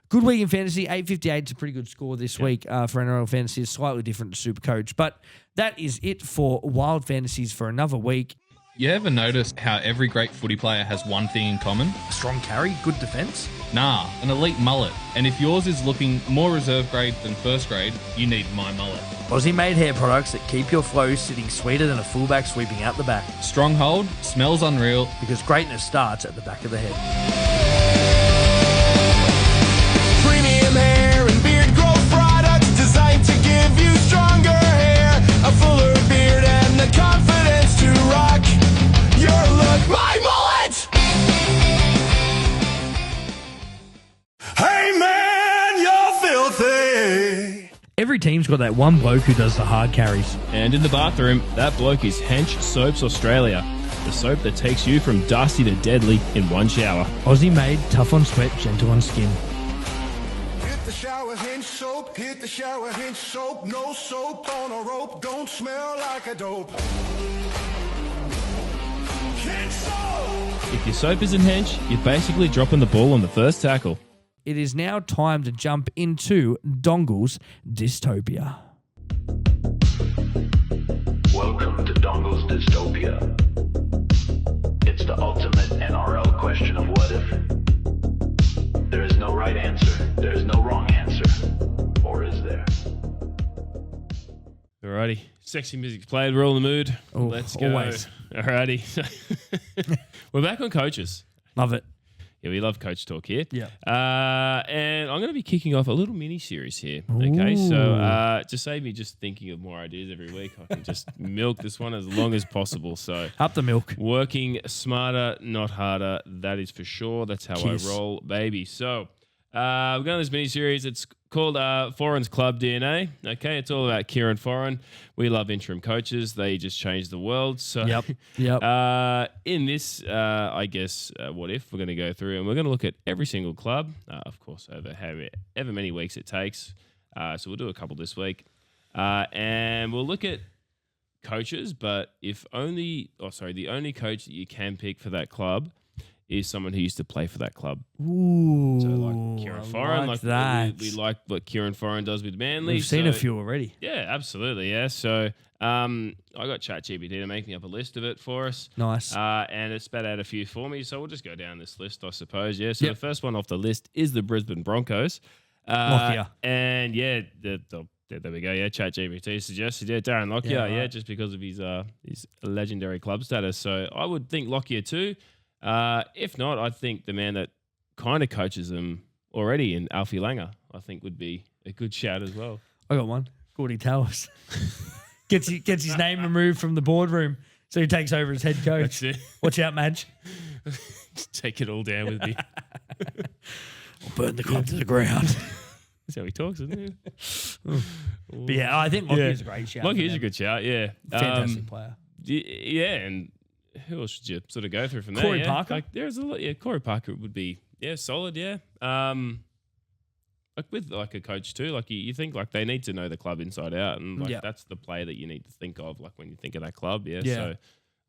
B: good week in fantasy. 858 is a pretty good score this week for NRL Fantasy. It's slightly different to Supercoach. But that is it for Wild Fantasies for another week.
H: You ever notice how every great footy player has one thing in common?
B: Strong carry, good defence.
H: Nah, an elite mullet. And if yours is looking more reserve grade than first grade, you need my mullet.
B: Aussie-made hair products that keep your flow sitting sweeter than a fullback sweeping out the back.
H: Strong hold, smells unreal.
B: Because greatness starts at the back of the head.
A: Premium hair and beard growth products designed to give you stronger hair, a fuller beard, and the confidence to rock your look. My mullet! Hey man, you're filthy!
B: Every team's got that one bloke who does the hard carries.
C: And in the bathroom, that bloke is Hench Soaps Australia. The soap that takes you from dusty to deadly in one shower.
B: Aussie-made, tough on sweat, gentle on skin.
A: Hit the shower, hinge soap. Hit the shower, hinge soap. No soap on a rope. Don't smell like a dope. Hinge soap!
C: If your soap isn't Hench, you're basically dropping the ball on the first tackle.
B: It is now time to jump into Dongle's Dystopia.
I: Welcome to Dongle's Dystopia. It's the ultimate NRL question of what if. There is no right answer. There is no wrong answer. Or is there?
C: Alrighty. Sexy music's played. We're all in the mood.
B: Oh,
C: Let's go.
B: always.
C: Alrighty. We're back on coaches.
B: Love it.
C: Yeah, we love coach talk here.
B: Yeah.
C: And I'm going to be kicking off a little mini series here. Okay, so to save me just thinking of more ideas every week, I can just milk this one as long as possible. So
B: Up the milk.
C: working smarter, not harder. That is for sure. That's how
B: Kiss.
C: I roll, baby. So we're going to this mini series. It's called Foreign's Club DNA. Okay, it's all about Kieran Foreign. We love interim coaches. They just changed the world. So
B: Yep.
C: in this, I guess, what if we're going to go through and we're going to look at every single club, of course, over however many weeks it takes. So we'll do a couple this week, and we'll look at coaches. But the only coach that you can pick for that club is someone who used to play for that club.
B: Ooh.
C: So like Kieran Foreign,
B: like that.
C: We like what Kieran Foreign does with Manly.
B: We've seen a few already.
C: Yeah, absolutely. Yeah. So I got ChatGPT to make me up a list of it for us.
B: Nice.
C: And it spat out a few for me. So we'll just go down this list, I suppose. Yeah. So
B: Yep.
C: the first one off the list is the Brisbane Broncos.
B: Lockyer.
C: And yeah, there we go. Yeah, ChatGPT suggested Darren Lockyer.
B: Yeah,
C: Yeah,
B: right.
C: just because of his legendary club status. So I would think Lockyer too. If not, I think the man that kind of coaches them already in Alfie Langer, I think would be a good shout as well.
B: I got one. Gordy Towers. gets his name removed from the boardroom. So he takes over as head coach.
C: That's it.
B: Watch out, Madge.
C: Take it all down with me.
B: I'll burn the club to the ground.
C: That's how he talks, isn't it?
B: But yeah, I think Lockie is a great shout.
C: Lockie
B: for
C: is a
B: them.
C: good shout, yeah.
B: Fantastic player.
C: Yeah, and who else should you sort of go through from there?
B: Corey
C: yeah?
B: Parker?
C: Like, there's a lot. Yeah, Corey Parker would be solid. Yeah. Like with like a coach too. Like you think like they need to know the club inside out, and like that's the player that you need to think of. Like when you think of that club, So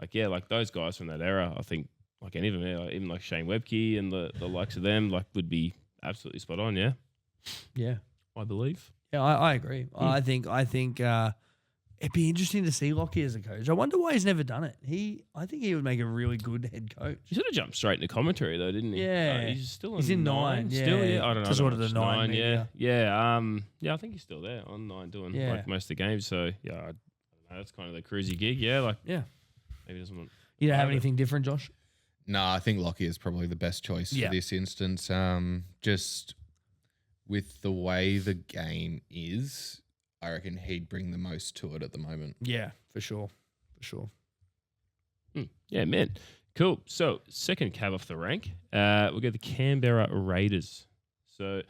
C: like those guys from that era, I think like any of them, even like Shane Webke and the likes of them, like would be absolutely spot on. Yeah.
B: Yeah.
C: I believe.
B: Yeah, I agree. I think it'd be interesting to see Lockie as a coach. I wonder why he's never done it. I think he would make a really good head coach.
C: He sort of jumped straight into commentary though, didn't he?
B: Yeah.
C: He's still
B: He's in nine,
C: Still,
B: yeah.
C: I don't know.
B: Just
C: I don't
B: ordered the
C: watch
B: nine
C: Yeah.
B: media.
C: Yeah. I think he's still there on 9 doing
B: Yeah.
C: like most of the games. So yeah, I don't know. That's kind of the cruisy gig. Yeah. Like
B: Yeah.
C: maybe he doesn't want.
B: You don't have
C: but-
B: anything different, Josh?
D: No, I think Lockie is probably the best choice
B: Yeah.
D: for this instance. Just with the way the game is, I reckon he'd bring the most to it at the moment.
B: Yeah, for sure. For sure.
C: Yeah, man. Cool. So second cab off the rank, we'll go the Canberra Raiders. So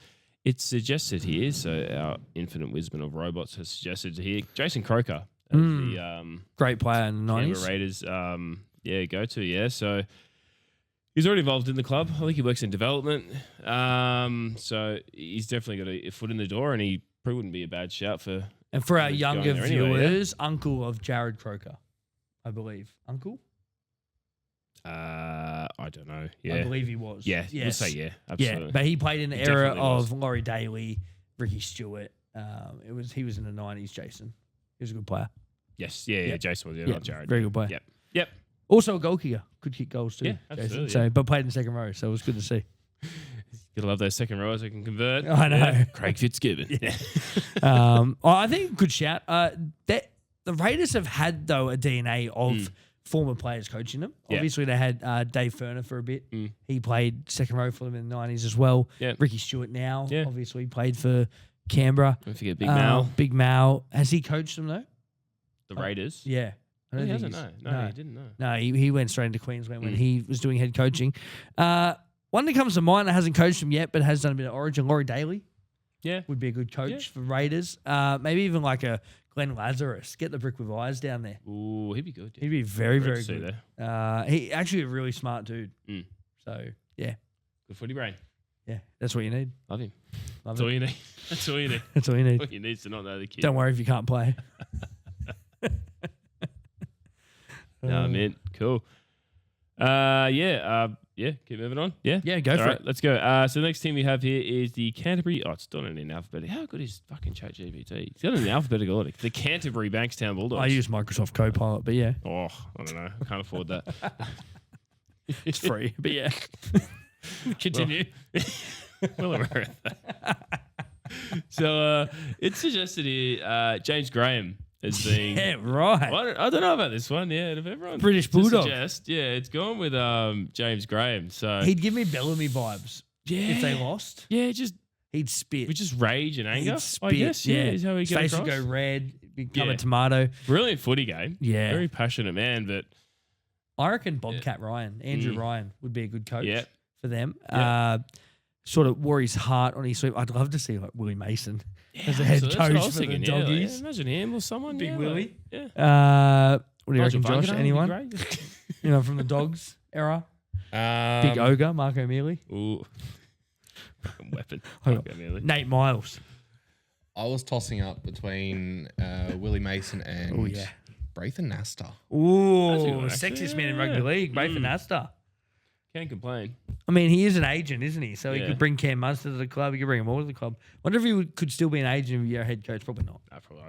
C: it's suggested here. So our infinite wisdom of robots has suggested here Jason Croker as the
B: Great player in the
C: Canberra
B: 90s.
C: Raiders, go to, yeah. So he's already involved in the club. I think he works in development. So he's definitely got a foot in the door, and he probably wouldn't be a bad shout for.
B: And for our
C: Going
B: younger
C: there anyway,
B: viewers, uncle of Jared Croker, I believe. Uncle?
C: I don't know. Yeah,
B: I believe he was.
C: yeah,
B: Yes.
C: we'll say yeah, absolutely.
B: Yeah, but he played in the
C: He
B: era
C: definitely was.
B: of Laurie Daly, Ricky Stewart. He was in the 90s, Jason. He was a good player.
C: Yes, yeah. Jason was not Jared.
B: Very good player.
C: Yep.
B: Also a goal kicker. Could kick goals too.
C: Yeah,
B: Jason.
C: absolutely,
B: So,
C: yeah.
B: but played in the second row, so it was good to see.
C: Gotta love those second rowers who can convert.
B: I know.
C: Yeah. Craig Fitzgibbon. Yeah.
B: I think good shout. The Raiders have had though a DNA of former players coaching them.
C: Yeah.
B: Obviously, they had Dave Ferner for a bit. He played second row for them in the 90s as well.
C: Yeah.
B: Ricky Stewart now,
C: Yeah.
B: obviously played for Canberra.
C: Don't forget Big Mal.
B: Big Mal. Has he coached them though?
C: The Raiders.
B: Yeah. I
C: No,
B: don't
C: he
B: think
C: hasn't.
B: he's-
C: No, he didn't. No.
B: No, he went straight into Queensland when he was doing head coaching. One that comes to mind that hasn't coached him yet, but has done a bit of Origin, Laurie Daly
C: Yeah.
B: would be a good coach
C: Yeah.
B: for Raiders. Maybe even like a Glenn Lazarus. Get the brick with eyes down there.
C: Ooh, he'd be good. Yeah.
B: He'd be very,
C: Great
B: very
C: to see
B: good.
C: there.
B: He actually a really smart dude.
C: Mm.
B: So yeah,
C: Good footy brain.
B: yeah, that's what you need.
C: Love him.
B: Love
C: That's
B: it.
C: all you need. That's all you need.
B: That's all you need.
C: All you need is to not know the kid.
B: Don't worry if you can't play.
C: No, man. Cool. Keep moving on. Yeah.
B: Yeah, go
C: All
B: for
C: right,
B: it.
C: let's go. So the next team we have here is the Canterbury. Oh, it's done in alphabetical. How good is fucking ChatGPT? It's got it in alphabetical order. The Canterbury Bankstown Bulldogs.
B: I use Microsoft Copilot, but yeah,
C: Oh, I don't know. I can't afford that.
B: it's free. But yeah, continue.
C: Well aware of that. So it's suggested here James Graham as being.
B: Yeah, right.
C: Well, I don't know about this one. Yeah, if everyone
B: British
C: to
B: Bulldog.
C: suggest, yeah, it's gone with James Graham. So
B: He'd give me Bellamy vibes if they lost.
C: yeah, just
B: He'd spit.
C: with just rage and anger.
B: He'd spit.
C: I guess. Yeah, is how he
B: His
C: goes
B: face would
C: across.
B: go red, become
C: Yeah.
B: a tomato.
C: Brilliant footy game.
B: Yeah.
C: very passionate man, but
B: I reckon Bobcat Ryan, Andrew Ryan, would be a good coach
C: Yeah.
B: for them.
C: Yeah.
B: Sort of wore his heart on his sleeve. I'd love to see like Willie Mason as a
C: absolutely.
B: head
C: That's what I
B: coach
C: was
B: for the
C: thinking, yeah, like,
B: Doggies.
C: imagine him or someone.
B: Big
C: yeah,
B: Willie.
C: Like, yeah.
B: What do you
C: Nigel
B: reckon, Josh?
C: Bunker,
B: Anyone?
C: that'd be great.
B: You know, from the Dogs era? Big
D: Um,
B: Ogre, Mark O'Mealy.
C: Ooh. Fucking weapon.
B: Hold
C: Fuck,
B: on.
C: Emily.
B: Nate Miles.
D: I was tossing up between Willie Mason and
B: Oh, yeah.
D: Braithen Nasta.
C: That's a good
B: Ooh,
C: one, actually.
B: sexiest man in rugby league, Braithen Astor.
C: Can't complain.
B: I mean, he is an agent, isn't he? So he
C: Yeah.
B: could bring Cam Munster to the club. He could bring them all to the club. Wonder if he could still be an agent if you're a head coach. Probably not.
C: I probably,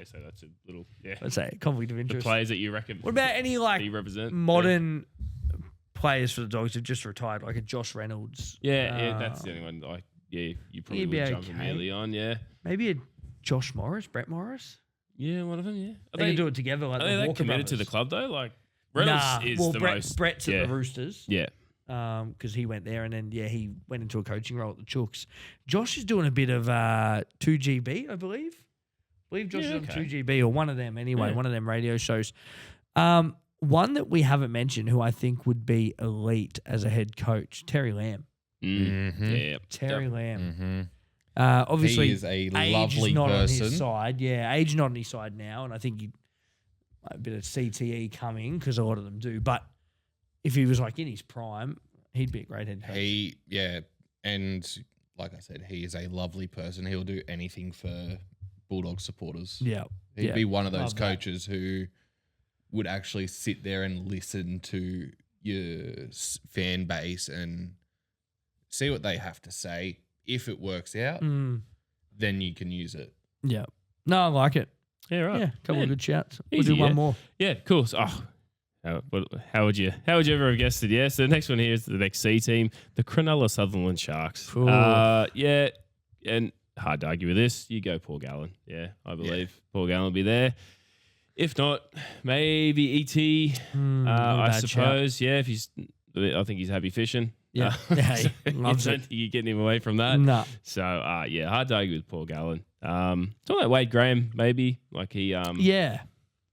C: so that's a little,
B: Let's say conflict of
C: The
B: interest.
C: players that you reckon.
B: What about any like
C: you represent?
B: modern players for the Dogs who've just retired, like a Josh Reynolds?
C: Yeah, that's the only one. Like, yeah, you probably
B: he'd be
C: would jump
B: okay.
C: immediately on. Yeah,
B: Maybe a Josh Morris, Brett Morris.
C: yeah, one of them. Yeah,
B: They could do it together like
C: Are
B: the
C: they that
B: Walker
C: committed to the
B: brothers.
C: club though? Like, Reynolds is the most.
B: Brett's
C: yeah,
B: at the Roosters.
C: yeah,
B: Because he went there and then he went into a coaching role at the Chooks. Josh is doing a bit of 2GB, I believe. I believe Josh
C: Yeah,
B: is on
C: okay.
B: 2GB or one of them anyway,
C: Yeah.
B: one of them radio shows. one that we haven't mentioned who I think would be elite as a head coach, Terry Lamb.
C: Yeah.
B: Terry Lamb.
D: Mm-hmm.
B: Obviously,
D: He is a
B: age
D: lovely
B: is not on
D: person.
B: his side. Yeah, age not on his side now, and I think a bit of CTE coming because a lot of them do. But if he was like in his prime, he'd be a great head coach.
D: And like I said, he is a lovely person. He'll do anything for Bulldog supporters.
B: Yeah,
D: He'd be one of those
B: Love that.
D: coaches who would actually sit there and listen to your fan base and see what they have to say. If it works out, then you can use it.
B: Yeah. No, I like it.
C: Yeah, right.
B: Yeah, a couple of good shouts. We'll
C: Easy,
B: do one
C: yeah.
B: more.
C: Yeah, cool. So, how would you ever have guessed it? Yeah. So the next one here is the next C team, the Cronulla Sutherland Sharks.
B: Ooh.
C: Yeah, and hard to argue with this. You go Paul Gallen. Yeah, I believe Paul Gallen will be there. If not, maybe ET.
B: not a
C: I
B: bad
C: suppose. Yeah, if he's, I think he's happy fishing.
B: Yeah.
C: So
B: He
C: I
B: loves
C: don't
B: it.
C: think you're getting him away from that.
B: No.
C: So yeah, hard to argue with Paul Gallen. Talking about Wade Graham, maybe like he.
B: Yeah.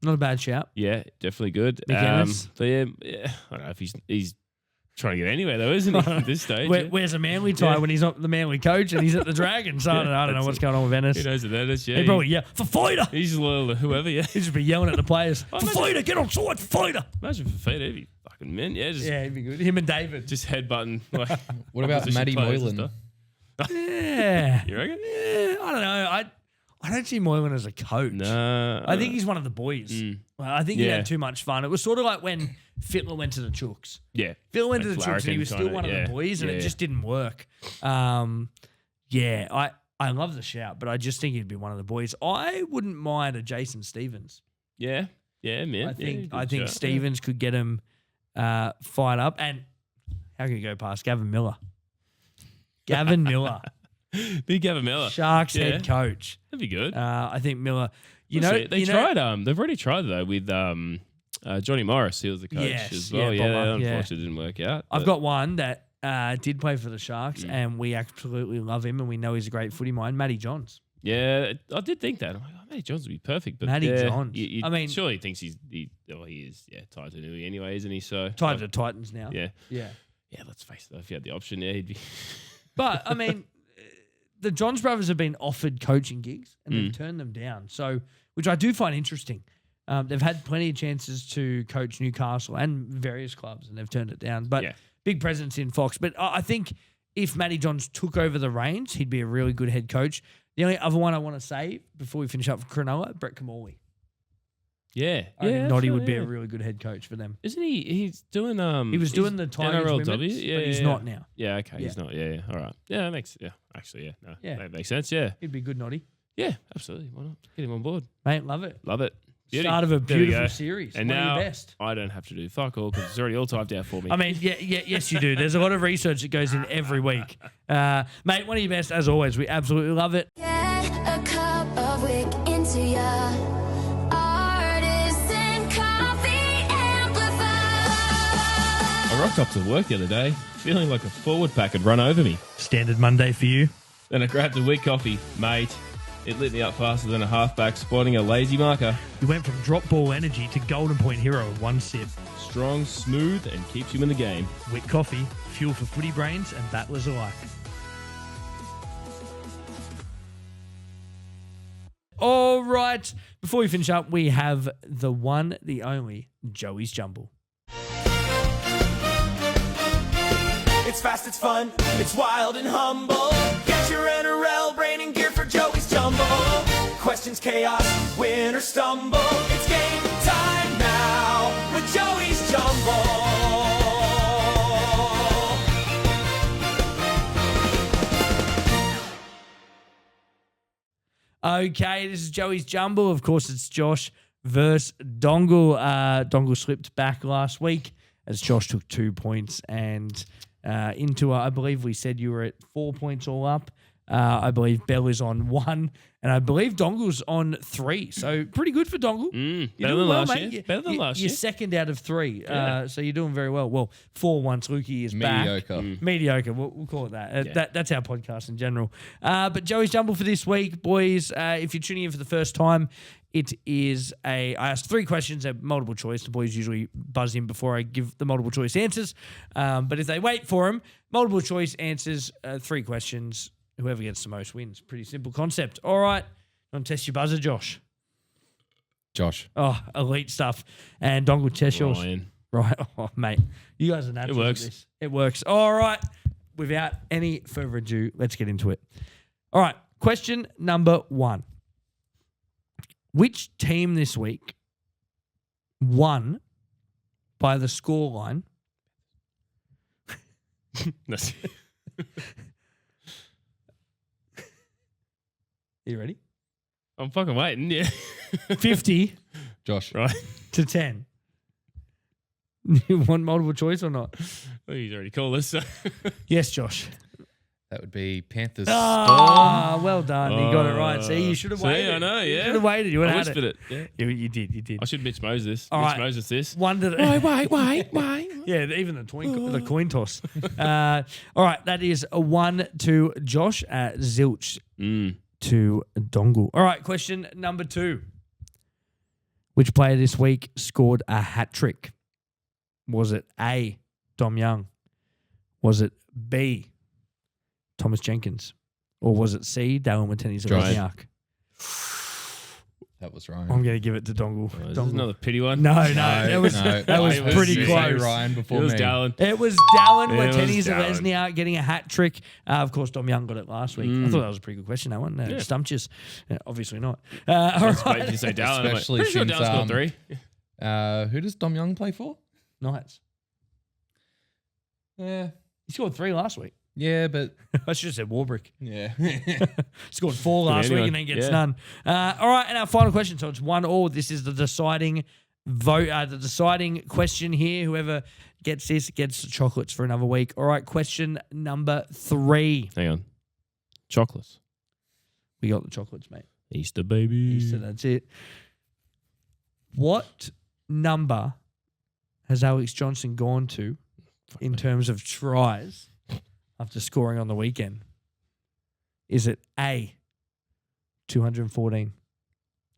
B: Not a bad shout.
C: Yeah, definitely good.
B: Nick Ennis.
C: But yeah, I don't know if he's trying to get anywhere though, isn't he? At this stage, yeah.
B: Where's a Manly tie when he's not the Manly coach and he's at the Dragons? So I don't know what's going on with Ennis.
C: Who knows that is? Yeah,
B: He probably, for fighter.
C: he's loyal to whoever. Yeah,
B: He'd just be yelling at the players. For
C: imagine-
B: fighter, get on side, fighter.
C: imagine for Fate, he'd be fucking men. Yeah, just
B: Yeah, he'd be good. Him and David.
C: just headbutting. Like,
D: What about
C: opposition
D: Matty
C: players and
D: Moylan?
C: stuff.
B: Yeah.
C: You reckon?
B: Yeah, I don't know. I don't see Moylan as a coach.
C: Nah,
B: I think he's one of the boys. Well, I think he
C: Yeah.
B: had too much fun. It was sort of like when Fittler went to the Chooks.
C: yeah.
B: Phil went to
C: Like
B: the Chooks and he
C: Larrikin
B: was still
C: kinda,
B: one of
C: yeah,
B: the boys and
C: yeah.
B: it just didn't work. I love the shout, but I just think he'd be one of the boys. I wouldn't mind a Jason Stevens.
C: Yeah, man.
B: I think Stevens could get him fired up. And how can you go past Gavin Miller? Gavin Miller,
C: Big Gavin Miller.
B: Sharks
C: Yeah.
B: head coach.
C: That'd be good.
B: I think Miller.
C: We'll see. They tried. They've already tried though with Johnny Morris. He was the coach
B: Yes,
C: as well.
B: yeah,
C: Yeah,
B: Bomber,
C: that
B: yeah.
C: unfortunately didn't work out.
B: I've
C: but-
B: got one that did play for the Sharks, and we absolutely love him, and we know he's a great footy mind. Matty Johns.
C: Yeah, I did think that. I'm like, Matty Johns would be perfect. But
B: Matty
C: yeah,
B: Johns.
C: I
B: I mean-
C: surely he thinks he is tied to Nui anyway, isn't he? So
B: Tied to Titans now.
C: yeah,
B: Yeah.
C: yeah. Let's face it. If he had the option, yeah, he'd be.
B: But, I mean, the Johns brothers have been offered coaching gigs and they've turned them down. So, which I do find interesting. They've had plenty of chances to coach Newcastle and various clubs and they've turned it down. But
C: Yeah.
B: big presence in Fox. But I think if Matty Johns took over the reins, he'd be a really good head coach. The only other one I want to say before we finish up for Cronulla, Brett Kamali.
C: Yeah,
B: I think
C: yeah.
B: Noddy
C: that's
B: would
C: right,
B: be
C: yeah.
B: a really good head coach for them.
C: Isn't he? He's doing
B: He was doing the
C: he's
B: Tigers
C: NRLW.
B: women's,
C: Yeah,
B: but he's
C: yeah.
B: not now.
C: Yeah, okay,
B: Yeah.
C: he's not. Yeah. All right. Yeah, that makes. Yeah, actually, yeah. No,
B: Yeah.
C: that makes sense. Yeah,
B: He'd be good, Noddy.
C: yeah, absolutely. Why not? Get him on board.
B: Mate, love it.
C: Love it. Beauty.
B: Start of a
C: There we
B: beautiful
C: go.
B: series.
C: And
B: One of
C: now
B: your best.
C: I don't have to do fuck all because it's already all typed out for me.
B: I mean, yes, you do. There's a lot of research that goes in every week. Mate, one of your best, as always. We absolutely love it.
F: Get a cup of wick into ya. Artisan coffee amplifier.
C: I rocked up to work the other day, feeling like a forward pack had run over me.
B: Standard Monday for you.
C: Then I grabbed a wheat coffee, mate. It lit me up faster than a halfback spotting a lazy marker.
B: You went from drop ball energy to golden point hero in one sip.
C: Strong, smooth, and keeps you in the game.
B: Wick coffee, fuel for footy brains and battlers alike. All right. Before we finish up, we have the one, the only, Joey's Jumble.
A: It's fast, it's fun, it's wild and humble. Get your NRL brain and gear for Joey's Jumble. Questions, chaos, win or stumble. It's game time now with Joey's Jumble.
B: Okay, this is Joey's Jumble. Of course, it's Josh versus Dongle. Dongle slipped back last week as Josh took 2 points and I believe we said you were at 4 points all up. I believe Bell is on 1, and I believe Dongle's on 3. So pretty good for Dongle. You're
C: Better
B: doing
C: than
B: well,
C: last
B: mate.
C: year. Better than last
B: You're
C: year.
B: second out of 3.
C: Yeah.
B: So you're doing very well. Well, 4 once Lukey is back.
D: Mediocre.
B: Mediocre. We'll call it that. That's our podcast in general. But Joey's Jumble for this week, boys. If you're tuning in for the first time, it is I asked 3 questions, a multiple choice. The boys usually buzz in before I give the multiple choice answers. But if they wait for them, multiple choice answers, 3 questions. Whoever gets the most wins. Pretty simple concept. All right. Want to test your buzzer, Josh?
D: Josh.
B: Oh, elite stuff. And Dongle, test yours.
C: Ryan.
B: Right. Oh, mate. You guys are naturals at
C: works.
B: this. It works. All right. Without any further ado, let's get into it. All right. Question number 1. Which team this week won by the scoreline?
C: That's-
B: You ready?
C: I'm fucking waiting. Yeah.
B: 50
D: Josh.
C: Right.
B: to 10. You want multiple choice or not?
C: Well, he's already called us. So.
B: Yes, Josh.
D: That would be Panthers.
B: Ah, well done. You got it right. See, you should have
C: See,
B: waited.
C: I know,
B: You
C: yeah.
B: should have waited. You would
C: I
B: have had
C: whispered
B: it.
C: it. Yeah.
B: You did.
C: I should Mitch Moses this.
B: All
C: Mitch
B: right.
C: Moses this.
B: One that
C: Wait.
B: yeah, even the coin toss. All right, that is a 1 to Josh, zilch to Dongle. All right, question number 2. Which player this week scored a hat trick? Was it A, Dom Young? Was it B, Thomas Jenkins? Or was it C, Dale Martinez-Lesniak?
D: That was Ryan.
B: I'm going to give it to Dongle.
C: Is this
B: Dongle.
C: another pity one?
B: No, that was
C: It was
B: pretty
C: me.
B: close.
D: Ryan before
C: It was
D: me.
C: Dallin.
B: It was Dallin
C: It was
B: Martinez-Lesniak getting a hat trick. Of course, Dom Young got it last week. I thought that was a pretty good question, that one. Stumped you. Obviously not. All
C: Wait,
B: right.
C: did you say Dallin?
D: Especially
C: Pretty sure
D: since,
C: Dallin scored 3.
D: Who does Dom Young play for?
B: Knights.
D: Yeah.
B: He scored 3 last week.
D: Yeah, but
B: I should have said Warbrick.
D: yeah.
B: Scored 4 last week and then gets none. All right, and our final question. So it's 1-1. This is the deciding vote, the deciding question here. Whoever gets this gets chocolates for another week. All right, question number 3.
C: Hang on. Chocolates.
B: We got the chocolates, mate.
C: Easter baby.
B: Easter, that's it. What number has Alex Johnson gone to in terms of tries after scoring on the weekend? Is it A, 214?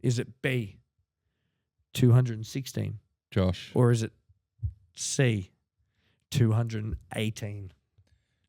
B: Is it B, 216?
D: Josh.
B: Or is it C, 218?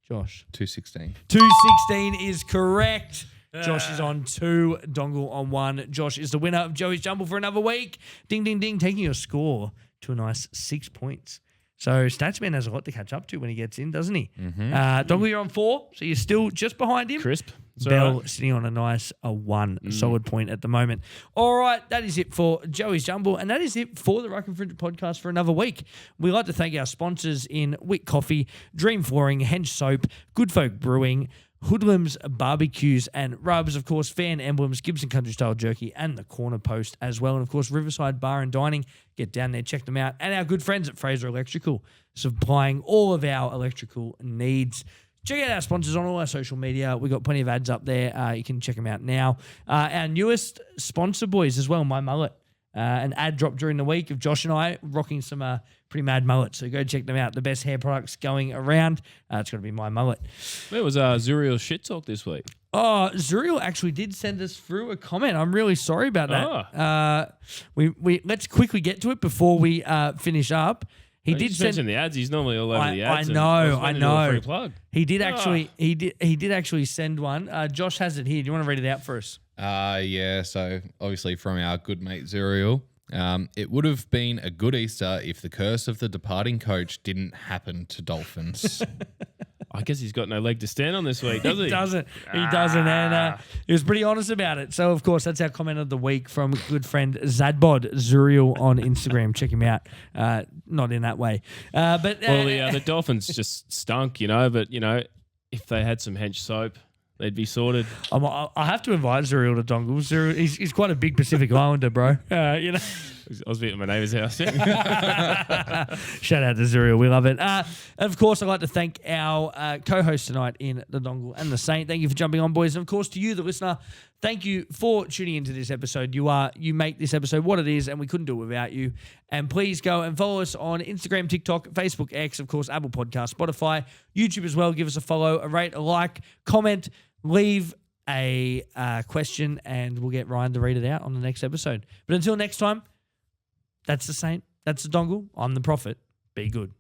B: Josh.
D: 216.
B: 216 is correct. Josh is on 2, Dongle on 1. Josh is the winner of Joey's Jumble for another week. Ding, ding, ding, taking your score to a nice 6 points. So Statsman has a lot to catch up to when he gets in, doesn't he? Dongle, you're on 4, so you're still just behind him.
C: Crisp. It's
B: Bell
C: all right.
B: sitting on a nice 1 solid point at the moment. All right, that is it for Joey's Jumble, and that is it for the Ruck and Fringe podcast for another week. We'd like to thank our sponsors in Wick Coffee, Dream Flooring, Hench Soap, Good Folk Brewing, Hoodlums Barbecues and Rubs, of course, Fan Emblems, Gibson Country Style Jerky, and the Corner Post as well. And, of course, Riverside Bar and Dining. Get down there, check them out. And our good friends at Fraser Electrical, supplying all of our electrical needs. Check out our sponsors on all our social media. We've got plenty of ads up there. You can check them out now. Our newest sponsor, boys, as well, My Mullet. An ad dropped during the week of Josh and I rocking some pretty mad mullets. So go check them out. The best hair products going around. It's going to be My Mullet.
C: Where was Zuriel's shit talk this week?
B: Oh, Zuriel actually did send us through a comment. I'm really sorry about that. We let's quickly get to it before we finish up. He did send
C: mention the ads. He's normally all over the ads.
B: I know.
C: Free plug.
B: He did actually. He did actually send one. Josh has it here. Do you want to read it out for us?
D: Yeah, so obviously from our good mate Zuriel, it would have been a good Easter if the curse of the departing coach didn't happen to Dolphins.
C: I guess he's got no leg to stand on this week, does he?
B: He doesn't. He doesn't. And he was pretty honest about it. So, of course, that's our comment of the week from good friend Zadbod Zuriel on Instagram. Check him out. Not in that way. But
C: Well, the Dolphins just stunk, but, if they had some hench soap, they'd be sorted.
B: I have to invite Zuriel to Dongle. Zuriel, he's quite a big Pacific Islander, bro.
C: I was at my neighbour's house.
B: Shout out to Zuriel. We love it. And of course, I'd like to thank our co-host tonight in The Dongle and The Saint. Thank you for jumping on, boys. And of course, to you, the listener, thank you for tuning into this episode. You make this episode what it is, and we couldn't do it without you. And please go and follow us on Instagram, TikTok, Facebook, X, of course, Apple Podcasts, Spotify, YouTube as well. Give us a follow, a rate, a like, comment, leave a question, and we'll get Ryan to read it out on the next episode. But until next time, that's the Saint, that's the Dongle, I'm the Prophet. Be good.